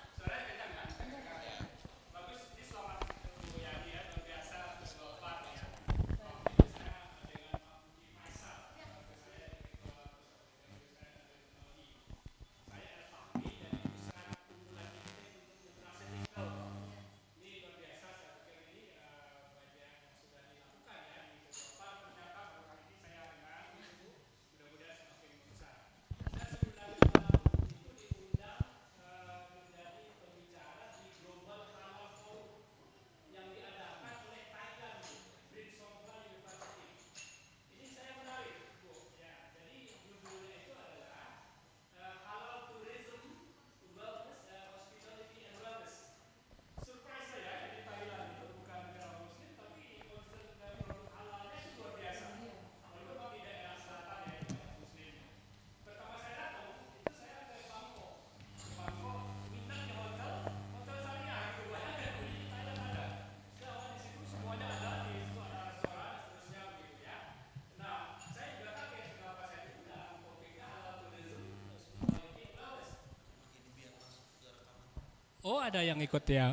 S3: Oh ada yang ikut ya.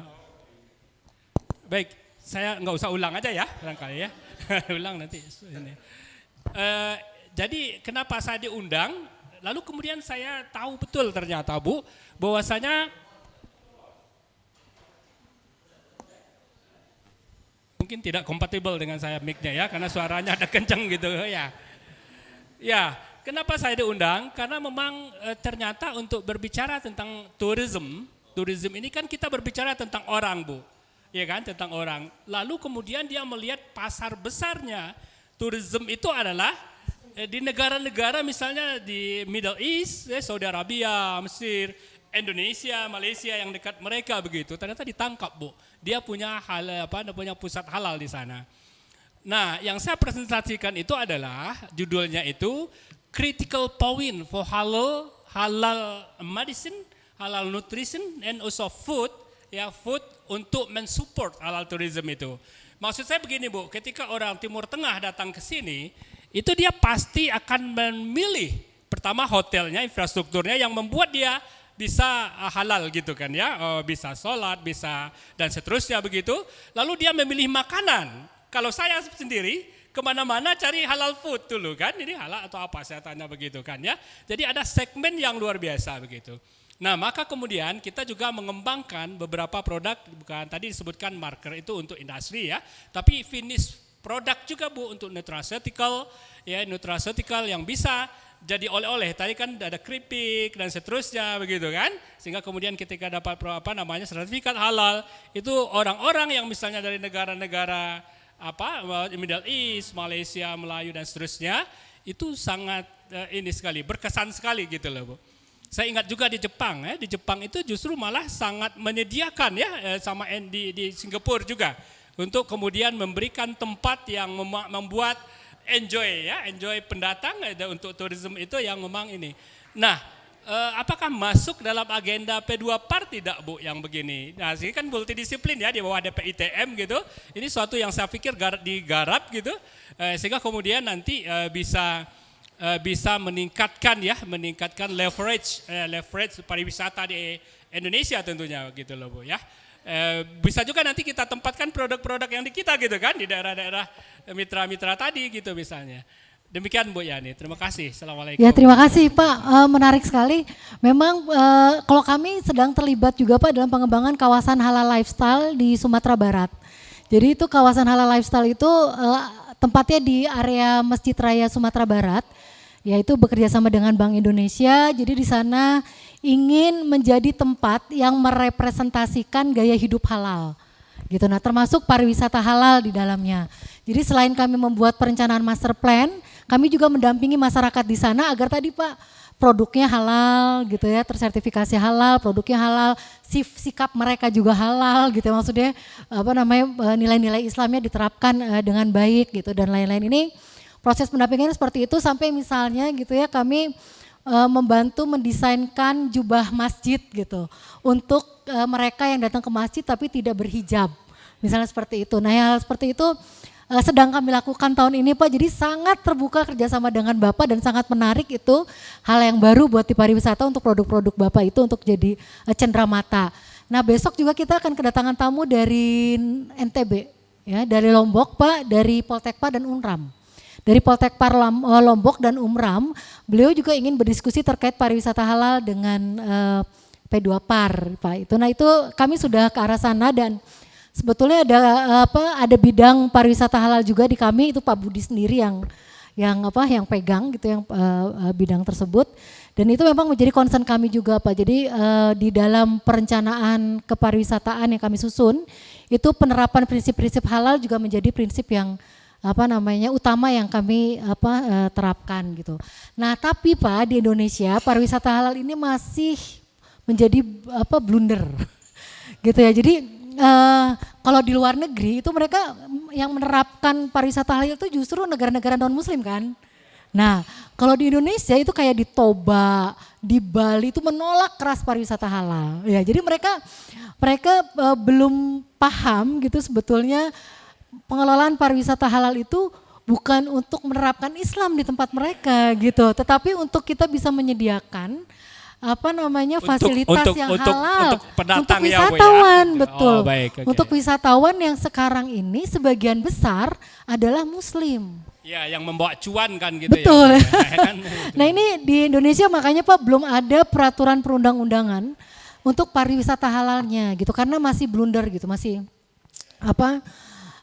S3: Baik, saya nggak usah ulang aja ya, barangkali ya. Ulang nanti. Jadi kenapa saya diundang? Lalu kemudian saya tahu betul ternyata Bu, bahwasanya mungkin tidak kompatibel dengan saya mic-nya ya, karena suaranya ada kencang gitu ya. Ya, kenapa saya diundang? Karena memang ternyata untuk berbicara tentang tourism ini kan kita berbicara tentang orang, Bu. Ya kan, tentang orang. Lalu kemudian dia melihat pasar besarnya tourism itu adalah di negara-negara misalnya di Middle East, Saudi Arabia, Mesir, Indonesia, Malaysia yang dekat mereka begitu. Ternyata ditangkap, Bu. Dia punya punya pusat halal di sana. Nah, yang saya presentasikan itu adalah judulnya itu Critical Point for Halal Medicine, Halal Nutrition and also food, ya food untuk mensupport halal tourism itu. Maksud saya begini, Bu, ketika orang Timur Tengah datang ke sini, itu dia pasti akan memilih pertama hotelnya, infrastrukturnya yang membuat dia bisa halal gitu kan ya, bisa sholat, bisa dan seterusnya begitu. Lalu dia memilih makanan. Kalau saya sendiri kemana-mana cari halal food dulu kan, ini halal atau apa saya tanya begitu kan ya. Jadi ada segmen yang luar biasa begitu. Nah maka kemudian kita juga mengembangkan beberapa produk, bukan tadi disebutkan marker itu untuk industri ya, tapi finish produk juga, Bu, untuk nutraceutical yang bisa jadi oleh-oleh. Tadi kan ada keripik dan seterusnya begitu kan. Sehingga kemudian ketika dapat sertifikat halal, itu orang-orang yang misalnya dari negara-negara Middle East, Malaysia, Melayu dan seterusnya, itu sangat berkesan sekali gitu loh, Bu. Saya ingat juga di Jepang, di Jepang itu justru malah sangat menyediakan ya, sama di Singapura juga, untuk kemudian memberikan tempat yang membuat enjoy pendatang untuk tourism itu yang memang ini. Nah, apakah masuk dalam agenda P2PAR tidak, Bu, yang begini? Nah, ini kan multidisiplin ya, di bawah ada PITM gitu. Ini suatu yang saya pikir digarap gitu, sehingga kemudian nanti bisa meningkatkan leverage pariwisata di Indonesia tentunya gitu loh, Bu ya. Bisa juga nanti kita tempatkan produk-produk yang di kita gitu kan, di daerah-daerah mitra-mitra tadi gitu misalnya. Demikian Bu Yani, terima kasih. Assalamualaikum.
S2: Ya terima kasih Pak, menarik sekali. Memang kalau kami sedang terlibat juga Pak dalam pengembangan kawasan halal lifestyle di Sumatera Barat. Jadi itu kawasan halal lifestyle itu tempatnya di area Masjid Raya Sumatera Barat, yaitu bekerja sama dengan Bank Indonesia. Jadi di sana ingin menjadi tempat yang merepresentasikan gaya hidup halal gitu. Nah termasuk pariwisata halal di dalamnya. Jadi selain kami membuat perencanaan master plan, kami juga mendampingi masyarakat di sana agar tadi Pak produknya halal gitu ya, tersertifikasi halal, produknya halal, sikap mereka juga halal gitu. Maksudnya nilai-nilai Islamnya diterapkan dengan baik gitu dan lain-lain. Ini proses pendampingannya seperti itu sampai misalnya gitu ya, kami membantu mendesainkan jubah masjid gitu untuk mereka yang datang ke masjid tapi tidak berhijab, misalnya seperti itu. Nah hal seperti itu sedang kami lakukan tahun ini Pak, jadi sangat terbuka kerjasama dengan Bapak dan sangat menarik, itu hal yang baru buat di pariwisata untuk produk-produk Bapak itu untuk jadi cenderamata. Nah besok juga kita akan kedatangan tamu dari NTB, ya, dari Lombok Pak, dari Poltekpa dan Unram. Dari Poltekpar Lombok dan Umram, beliau juga ingin berdiskusi terkait pariwisata halal dengan P2PAR, Pak. Nah itu kami sudah ke arah sana dan sebetulnya ada bidang pariwisata halal juga di kami, itu Pak Budi sendiri yang pegang gitu yang bidang tersebut. Dan itu memang menjadi concern kami juga Pak. Jadi di dalam perencanaan kepariwisataan yang kami susun, itu penerapan prinsip-prinsip halal juga menjadi prinsip yang utama yang kami terapkan gitu. Nah tapi Pak di Indonesia pariwisata halal ini masih menjadi blunder gitu ya. Jadi kalau di luar negeri itu mereka yang menerapkan pariwisata halal itu justru negara-negara non muslim kan. Nah kalau di Indonesia itu kayak di Toba, di Bali itu menolak keras pariwisata halal. Ya jadi mereka belum paham gitu sebetulnya pengelolaan pariwisata halal itu bukan untuk menerapkan Islam di tempat mereka gitu, tetapi untuk kita bisa menyediakan fasilitas yang halal untuk wisatawan, ya, betul. Oh, baik, okay. Untuk wisatawan yang sekarang ini sebagian besar adalah Muslim.
S3: Ya, yang membawa cuan kan gitu.
S2: Betul.
S3: Ya.
S2: Nah ini di Indonesia makanya Pak belum ada peraturan perundang-undangan untuk pariwisata halalnya gitu, karena masih blunder gitu, masih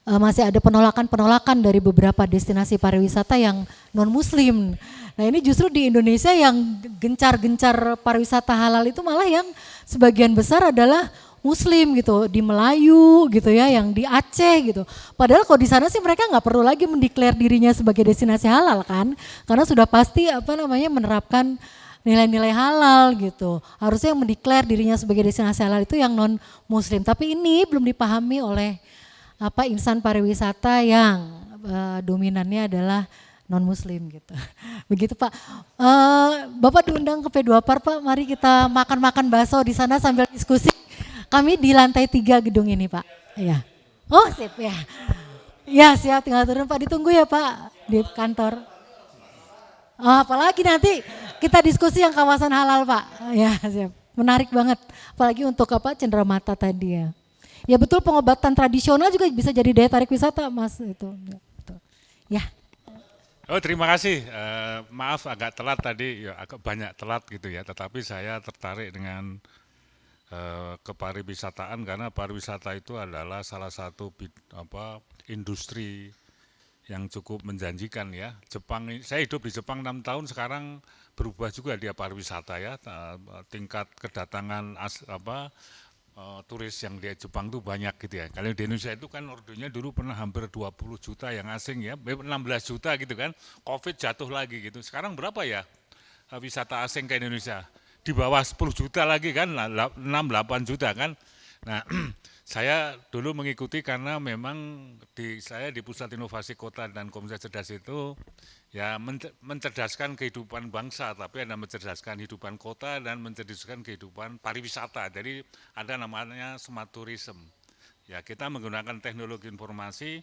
S2: masih ada penolakan-penolakan dari beberapa destinasi pariwisata yang non-muslim. Nah ini justru di Indonesia yang gencar-gencar pariwisata halal itu malah yang sebagian besar adalah Muslim gitu, di Melayu gitu ya, yang di Aceh gitu. Padahal kalau di sana sih mereka nggak perlu lagi mendeklar dirinya sebagai destinasi halal kan, karena sudah pasti menerapkan nilai-nilai halal gitu. Harusnya yang mendeklar dirinya sebagai destinasi halal itu yang non Muslim. Tapi ini belum dipahami oleh insan pariwisata yang dominannya adalah non Muslim gitu. Begitu Pak. Bapak diundang ke P2Par Pak. Mari kita makan-makan bakso di sana sambil diskusi. Kami di lantai 3 gedung ini Pak. Iya. Oh sip ya. Ya siap, tinggal turun Pak. Ditunggu ya Pak di kantor. Oh, apalagi nanti kita diskusi yang kawasan halal Pak. Ya siap. Menarik banget. Apalagi untuk cenderamata tadi ya. Ya betul, pengobatan tradisional juga bisa jadi daya tarik wisata Mas itu. Ya, betul. Ya.
S4: Oh terima kasih, maaf agak telat tadi, ya agak banyak telat gitu ya, tetapi saya tertarik dengan kepariwisataan karena pariwisata itu adalah salah satu industri yang cukup menjanjikan ya. Jepang, saya hidup di Jepang 6 tahun, sekarang berubah juga dia pariwisata ya, tingkat kedatangan turis yang di Jepang itu banyak gitu ya. Kalau di Indonesia itu kan ordernya dulu pernah hampir 20 juta yang asing ya, 16 juta gitu kan, Covid jatuh lagi gitu. Sekarang berapa ya wisata asing ke Indonesia? Di bawah 10 juta lagi kan, 6-8 juta kan. Nah saya dulu mengikuti karena memang saya di Pusat Inovasi Kota dan Komunitas Cerdas itu ya mencerdaskan kehidupan bangsa, tapi ada mencerdaskan kehidupan kota dan mencerdaskan kehidupan pariwisata. Jadi ada namanya smart tourism. Ya kita menggunakan teknologi informasi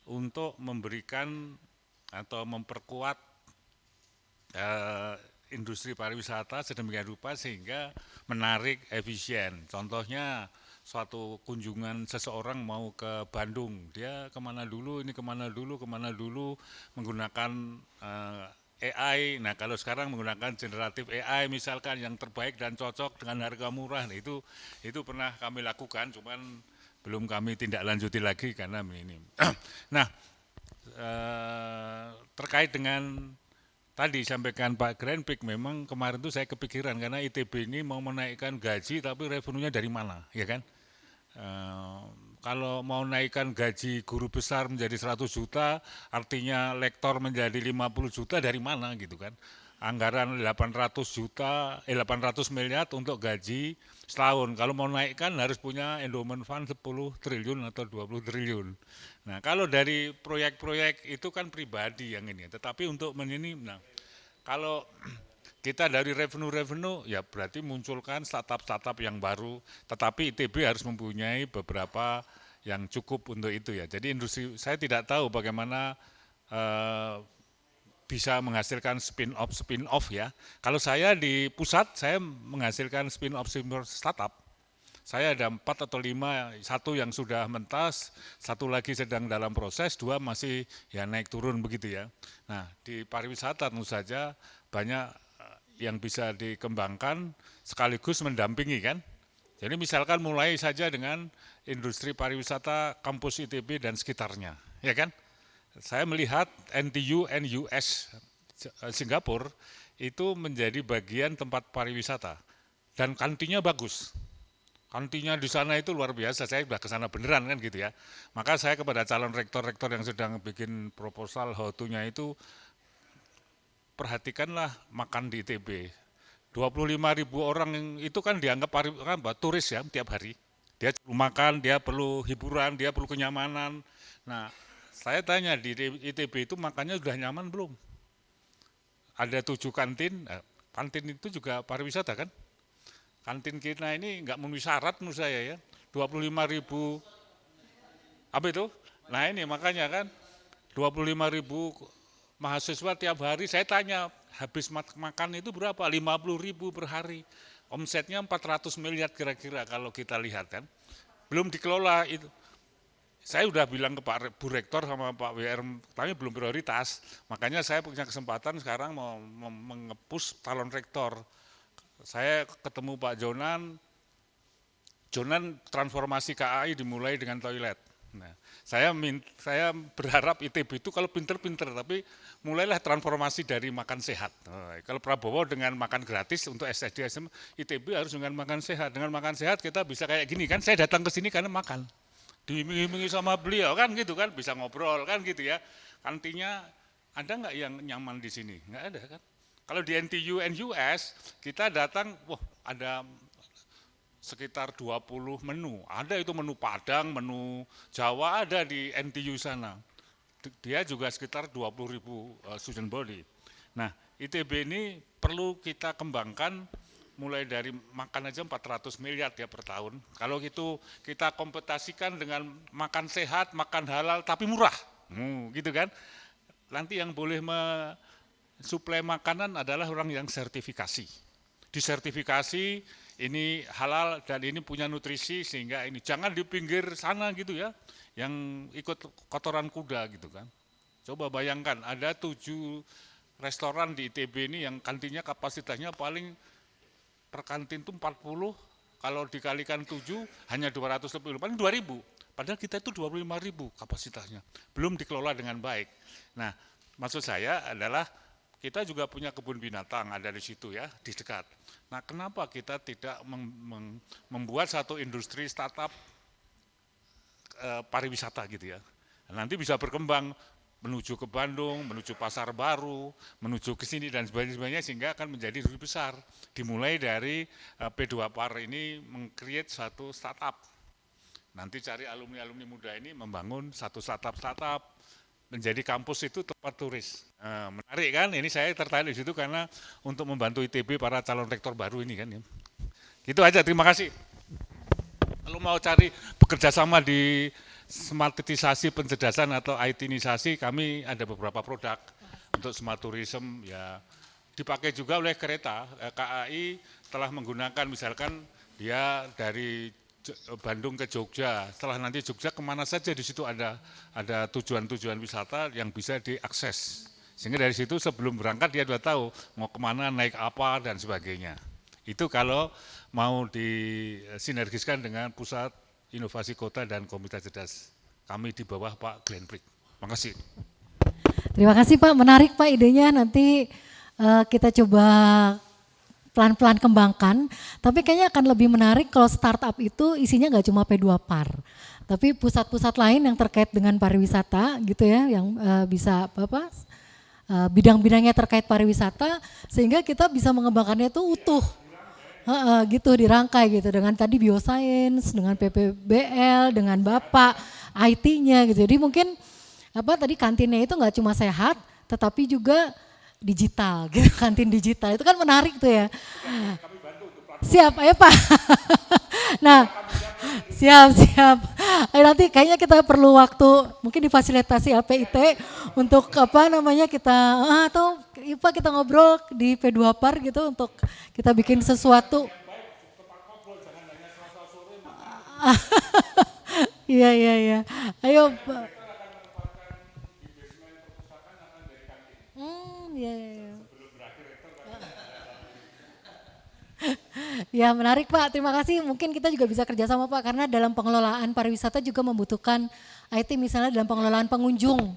S4: untuk memberikan atau memperkuat industri pariwisata sedemikian rupa sehingga menarik, efisien. Contohnya suatu kunjungan seseorang mau ke Bandung, dia kemana dulu, ini kemana dulu, menggunakan AI. Nah kalau sekarang menggunakan generatif AI misalkan yang terbaik dan cocok dengan harga murah, nah, itu pernah kami lakukan, cuman belum kami tindak lanjuti lagi karena ini. Nah terkait dengan tadi sampaikan Pak Grenpik, memang kemarin tuh saya kepikiran karena ITB ini mau menaikkan gaji tapi revenue-nya dari mana, ya kan? Kalau mau naikkan gaji guru besar menjadi 100 juta, artinya lektor menjadi 50 juta dari mana gitu kan? Anggaran 800 miliar untuk gaji setahun. Kalau mau naikkan harus punya endowment fund 10 triliun atau 20 triliun. Nah kalau dari proyek-proyek itu kan pribadi yang ini, tetapi untuk nah kalau kita dari revenue ya berarti munculkan startup-startup yang baru, tetapi ITB harus mempunyai beberapa yang cukup untuk itu ya. Jadi industri, saya tidak tahu bagaimana bisa menghasilkan spin-off ya. Kalau saya di pusat, saya menghasilkan spin-off startup. Saya ada 4 atau 5, satu yang sudah mentas, satu lagi sedang dalam proses, 2 masih ya naik turun begitu ya. Nah di pariwisata tentu saja banyak yang bisa dikembangkan sekaligus mendampingi kan. Jadi misalkan mulai saja dengan industri pariwisata kampus ITB dan sekitarnya, ya kan. Saya melihat NTU, NUS Singapura itu menjadi bagian tempat pariwisata dan kantinnya bagus. Kantinnya di sana itu luar biasa, saya sudah ke sana beneran kan gitu ya. Maka saya kepada calon rektor-rektor yang sedang bikin proposal how to-nya itu, perhatikanlah makan di ITB. 25.000 orang itu kan dianggap turis ya tiap hari. Dia perlu makan, dia perlu hiburan, dia perlu kenyamanan. Nah saya tanya di ITB itu makannya sudah nyaman belum? Ada 7 kantin, kantin itu juga pariwisata kan? Kantin kita ini enggak memenuhi syarat menurut saya ya, 25.000, apa itu? Nah ini makanya kan, 25.000 mahasiswa tiap hari, saya tanya habis makan itu berapa? 50.000 per hari, omsetnya 400 miliar kira-kira kalau kita lihat kan, belum dikelola itu. Saya sudah bilang ke Pak Bu Rektor sama Pak WR, tapi belum prioritas, makanya saya punya kesempatan sekarang mau mengepus calon rektor. Saya ketemu Pak Jonan transformasi KAI dimulai dengan toilet. Nah, saya berharap ITB itu kalau pinter-pinter, tapi mulailah transformasi dari makan sehat. Kalau Prabowo dengan makan gratis untuk SSD, ITB harus dengan makan sehat. Dengan makan sehat kita bisa kayak gini kan, saya datang ke sini karena makan. Diiming-imingi sama beliau kan gitu kan, bisa ngobrol kan gitu ya. Kantinnya ada nggak yang nyaman di sini? Nggak ada kan. Kalau di NTU NUS kita datang, wah ada sekitar 20 menu. Ada itu menu Padang, menu Jawa ada di NTU sana. Dia juga sekitar 20.000 student body. Nah, ITB ini perlu kita kembangkan mulai dari makan aja 400 miliar ya per tahun. Kalau gitu kita kompetisikan dengan makan sehat, makan halal tapi murah. Gitu kan. Nanti yang boleh mensuplai makanan adalah orang yang sertifikasi. Disertifikasi ini halal dan ini punya nutrisi sehingga ini jangan di pinggir sana gitu ya, yang ikut kotoran kuda gitu kan. Coba bayangkan ada 7 restoran di ITB ini yang kantinnya kapasitasnya paling per kantin itu 40, kalau dikalikan 7 hanya 200 lebih, paling 2.000. Padahal kita itu 25.000 kapasitasnya, belum dikelola dengan baik. Nah, maksud saya adalah kita juga punya kebun binatang ada di situ ya, di dekat. Nah, kenapa kita tidak membuat satu industri startup pariwisata gitu ya. Nanti bisa berkembang menuju ke Bandung, menuju Pasar Baru, menuju ke sini dan sebagainya sehingga akan menjadi lebih besar. Dimulai dari P2 Par ini meng-create satu startup. Nanti cari alumni-alumni muda ini membangun satu startup menjadi kampus itu tempat turis. Menarik kan? Ini saya tertarik di situ karena untuk membantu ITB para calon rektor baru ini kan. Ya. Gitu aja, terima kasih. Kalau mau cari bekerja sama di smartisasi pencerdasan atau IT-nisasi, kami ada beberapa produk untuk smart tourism ya dipakai juga oleh kereta. KAI telah menggunakan misalkan dia dari Bandung ke Jogja, setelah nanti Jogja kemana saja di situ ada tujuan-tujuan wisata yang bisa diakses. Sehingga dari situ sebelum berangkat dia sudah tahu mau kemana, naik apa dan sebagainya. Itu kalau mau disinergiskan dengan Pusat Inovasi Kota dan Komunitas Cerdas. Kami di bawah Pak Glenn Prick. Terima kasih.
S2: Terima kasih Pak, menarik Pak idenya, nanti kita coba pelan-pelan kembangkan, tapi kayaknya akan lebih menarik kalau startup itu isinya nggak cuma P2 Par, tapi pusat-pusat lain yang terkait dengan pariwisata gitu ya, yang bisa bidang-bidangnya terkait pariwisata, sehingga kita bisa mengembangkannya itu utuh, gitu dirangkai gitu, dengan tadi biosains, dengan PPBL, dengan Bapak, IT-nya gitu. Jadi mungkin tadi kantinnya itu nggak cuma sehat, tetapi juga digital, gitu, kantin digital itu kan menarik tuh ya. Siap, ayo Pak. Nah, siap. Nanti kayaknya kita perlu waktu, mungkin difasilitasi LPIT untuk kita atau Pak kita ngobrol di P2 Par gitu untuk kita bikin sesuatu. Iya. Ayo Pak. Iya. Ya menarik Pak, terima kasih. Mungkin kita juga bisa kerjasama Pak, karena dalam pengelolaan pariwisata juga membutuhkan IT misalnya dalam pengelolaan pengunjung.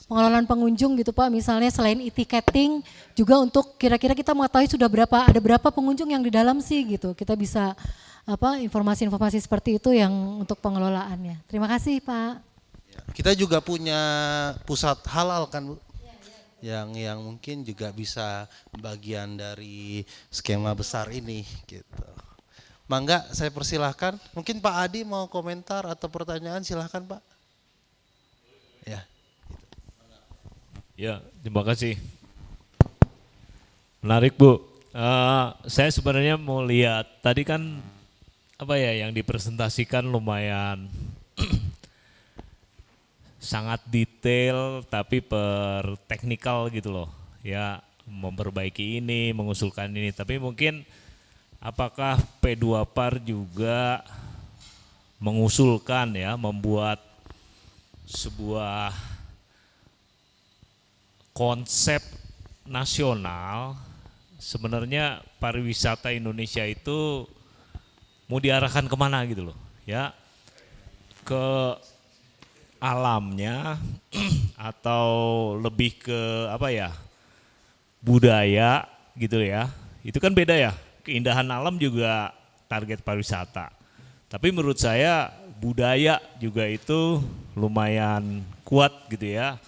S2: Pengelolaan pengunjung gitu Pak, misalnya selain e-ticketing juga untuk kira-kira kita mengetahui ada berapa pengunjung yang di dalam sih gitu. Kita bisa informasi-informasi seperti itu yang untuk pengelolaannya. Terima kasih Pak.
S1: Kita juga punya pusat halal kan Bu? Yang mungkin juga bisa bagian dari skema besar ini gitu. Mangga saya persilahkan, mungkin Pak Adi mau komentar atau pertanyaan, silahkan Pak.
S5: Ya, terima kasih. Menarik Bu. Saya sebenarnya mau lihat tadi kan yang dipresentasikan lumayan sangat detail tapi per teknikal gitu loh ya, memperbaiki ini, mengusulkan ini, tapi mungkin apakah P2 Par juga mengusulkan ya, membuat sebuah konsep nasional sebenarnya pariwisata Indonesia itu mau diarahkan kemana gitu loh ya, ke alamnya atau lebih ke apa ya, budaya gitu ya, itu kan beda ya. Keindahan alam juga target pariwisata. Tapi menurut saya budaya juga itu lumayan kuat gitu ya.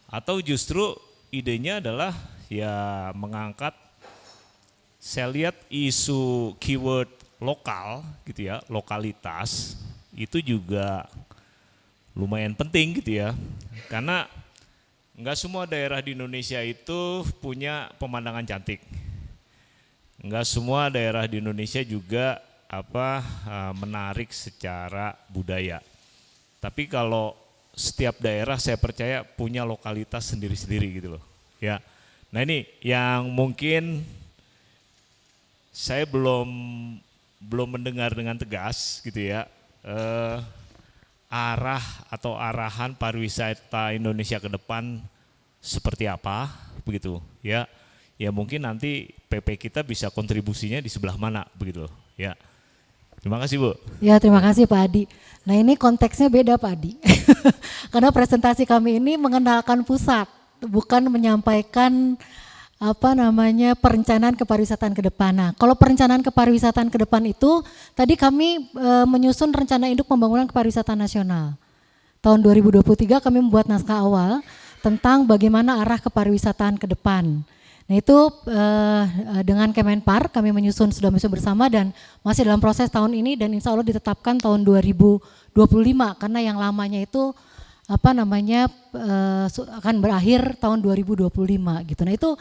S5: Atau justru idenya adalah ya mengangkat, saya lihat isu keyword lokal gitu ya, lokalitas itu juga lumayan penting gitu ya. Karena enggak semua daerah di Indonesia itu punya pemandangan cantik. Enggak semua daerah di Indonesia juga menarik secara budaya. Tapi kalau setiap daerah saya percaya punya lokalitas sendiri-sendiri gitu loh. Ya. Nah ini yang mungkin saya belum mendengar dengan tegas gitu ya. Arah atau arahan pariwisata Indonesia ke depan seperti apa begitu ya. Ya mungkin nanti PP kita bisa kontribusinya di sebelah mana begitu ya. Terima kasih Bu.
S2: Ya terima kasih Pak Adi. Nah ini konteksnya beda Pak Adi. Karena presentasi kami ini mengenalkan pusat, bukan menyampaikan perencanaan kepariwisataan ke depan. Nah, kalau perencanaan kepariwisataan ke depan itu tadi kami menyusun rencana induk pembangunan kepariwisataan nasional. Tahun 2023 kami membuat naskah awal tentang bagaimana arah kepariwisataan ke depan. Nah itu dengan Kemenpar kami sudah menyusun bersama dan masih dalam proses tahun ini dan insya Allah ditetapkan tahun 2025 karena yang lamanya itu akan berakhir tahun 2025 gitu. Nah itu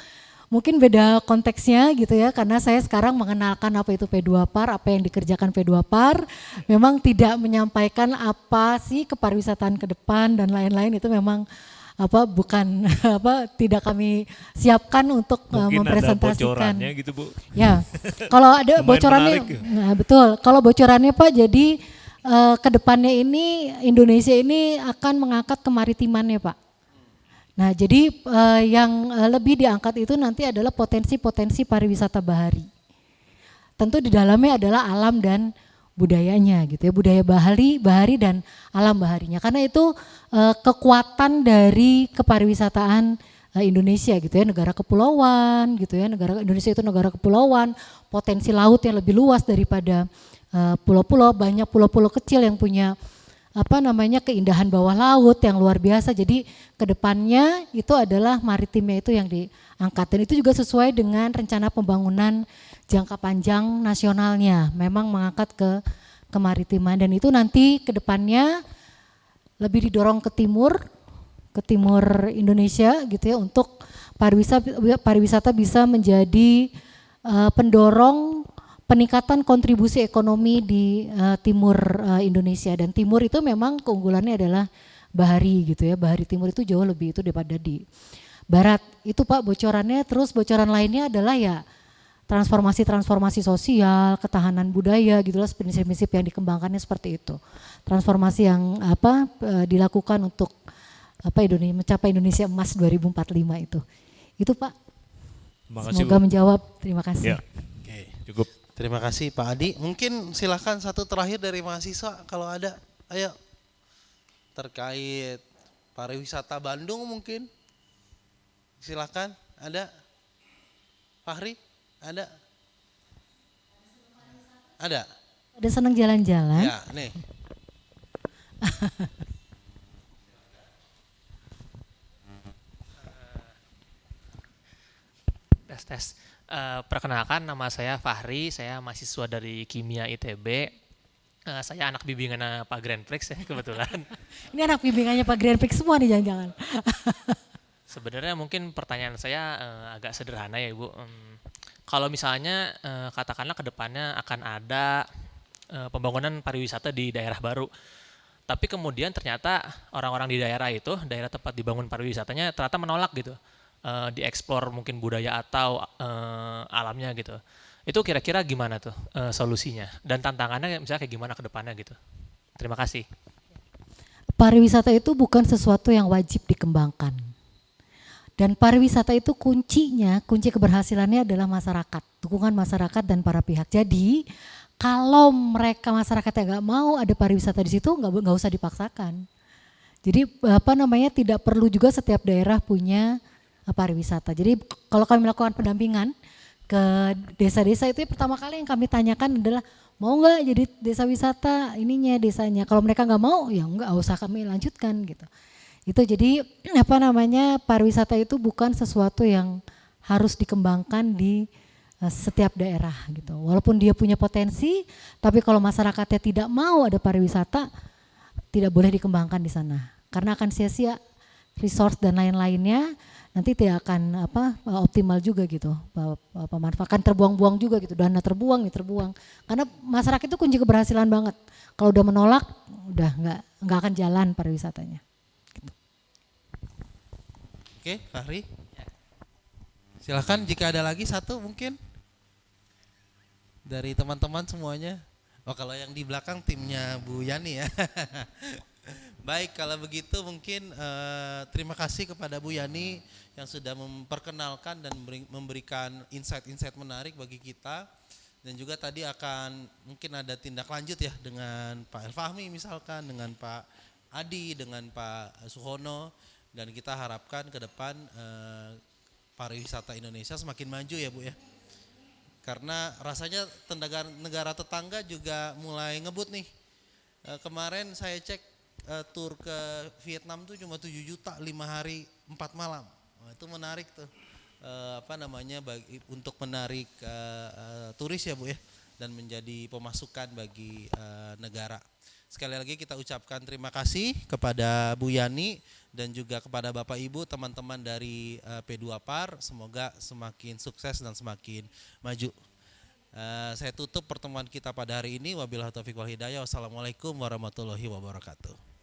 S2: mungkin beda konteksnya gitu ya karena saya sekarang mengenalkan apa itu P2PAR, apa yang dikerjakan P2PAR, memang tidak menyampaikan apa sih kepariwisataan ke depan dan lain-lain itu memang bukan tidak kami siapkan untuk
S5: mungkin
S2: mempresentasikan.
S5: ada bocorannya gitu Bu.
S2: Ya, kalau ada bocorannya, nah betul. Kalau bocorannya Pak, jadi kedepannya ini Indonesia ini akan mengangkat kemaritimannya Pak. Nah jadi yang lebih diangkat itu nanti adalah potensi-potensi pariwisata bahari. Tentu di dalamnya adalah alam dan budayanya gitu ya, budaya bahari dan alam baharinya. Karena itu kekuatan dari kepariwisataan Indonesia gitu ya, negara kepulauan gitu ya, Indonesia itu negara kepulauan, potensi laut yang lebih luas daripada pulau-pulau, banyak pulau-pulau kecil yang punya keindahan bawah laut yang luar biasa. Jadi kedepannya itu adalah maritimnya itu yang diangkat dan itu juga sesuai dengan rencana pembangunan jangka panjang nasionalnya, memang mengangkat ke kemaritiman dan itu nanti kedepannya lebih didorong ke timur Indonesia gitu ya untuk pariwisata bisa menjadi pendorong peningkatan kontribusi ekonomi di timur Indonesia dan timur itu memang keunggulannya adalah bahari gitu ya, bahari timur itu jauh lebih itu daripada di barat. Itu Pak bocorannya, terus bocoran lainnya adalah ya transformasi sosial, ketahanan budaya gitulah prinsip-prinsip yang dikembangkannya seperti itu. Transformasi yang dilakukan untuk mencapai Indonesia Emas 2045 itu. Itu Pak. Semoga menjawab. Terima kasih.
S5: Ya. Oke, cukup.
S1: Terima kasih Pak Adi. Mungkin silahkan satu terakhir dari mahasiswa kalau ada. Ayo. Terkait pariwisata Bandung mungkin. Silahkan. Ada? Fahri? Ada? Ada?
S2: Ada senang jalan-jalan.
S1: Ya, nih.
S6: Tes. Perkenalkan nama saya Fahri, saya mahasiswa dari Kimia ITB. Saya anak bimbingan Pak Grand Prix ya kebetulan.
S2: Ini anak bimbingannya Pak Grand Prix semua nih jangan-jangan.
S6: Sebenarnya mungkin pertanyaan saya agak sederhana ya Ibu. Kalau misalnya katakanlah ke depannya akan ada pembangunan pariwisata di daerah baru. Tapi kemudian ternyata orang-orang di daerah itu, daerah tempat dibangun pariwisatanya ternyata menolak gitu. Dieksplor mungkin budaya atau alamnya gitu. Itu kira-kira gimana tuh solusinya? Dan tantangannya misalnya kayak gimana ke depannya gitu. Terima kasih.
S2: Pariwisata itu bukan sesuatu yang wajib dikembangkan. Dan pariwisata itu kunci keberhasilannya adalah masyarakat, dukungan masyarakat dan para pihak. Jadi kalau mereka masyarakatnya nggak mau ada pariwisata di situ, nggak usah dipaksakan. Jadi apa namanya tidak perlu juga setiap daerah punya pariwisata. Jadi kalau kami melakukan pendampingan ke desa-desa itu pertama kali yang kami tanyakan adalah mau nggak jadi desa wisata ininya desanya. Kalau mereka nggak mau ya nggak usah kami lanjutkan gitu. Itu jadi apa namanya pariwisata itu bukan sesuatu yang harus dikembangkan di setiap daerah gitu. Walaupun dia punya potensi, tapi kalau masyarakatnya tidak mau ada pariwisata, tidak boleh dikembangkan di sana. Karena akan sia-sia resource dan lain-lainnya, nanti tidak akan optimal juga gitu. Pemanfaatan terbuang-buang juga gitu, dana terbuang. Karena masyarakat itu kunci keberhasilan banget. Kalau udah menolak, udah nggak akan jalan pariwisatanya. Gitu.
S1: Oke, Fahri. Silakan jika ada lagi satu mungkin dari teman-teman semuanya. Oh kalau yang di belakang timnya Bu Yani ya. Baik kalau begitu mungkin terima kasih kepada Bu Yani yang sudah memperkenalkan dan memberikan insight-insight menarik bagi kita. Dan juga tadi akan mungkin ada tindak lanjut ya dengan Pak Elfahmi misalkan, dengan Pak Adi, dengan Pak Suhono. Dan kita harapkan ke depan pariwisata Indonesia semakin maju ya Bu ya. Karena rasanya negara tetangga juga mulai ngebut nih. Kemarin saya cek tur ke Vietnam tuh cuma 7 juta 5 hari 4 malam. Nah, itu menarik tuh. Untuk menarik turis ya Bu ya dan menjadi pemasukan bagi negara. Sekali lagi kita ucapkan terima kasih kepada Bu Yani dan juga kepada Bapak Ibu teman-teman dari P2PAR, semoga semakin sukses dan semakin maju. Saya tutup pertemuan kita pada hari ini. Wabillahi taufiq wal hidayah. Wassalamualaikum warahmatullahi wabarakatuh.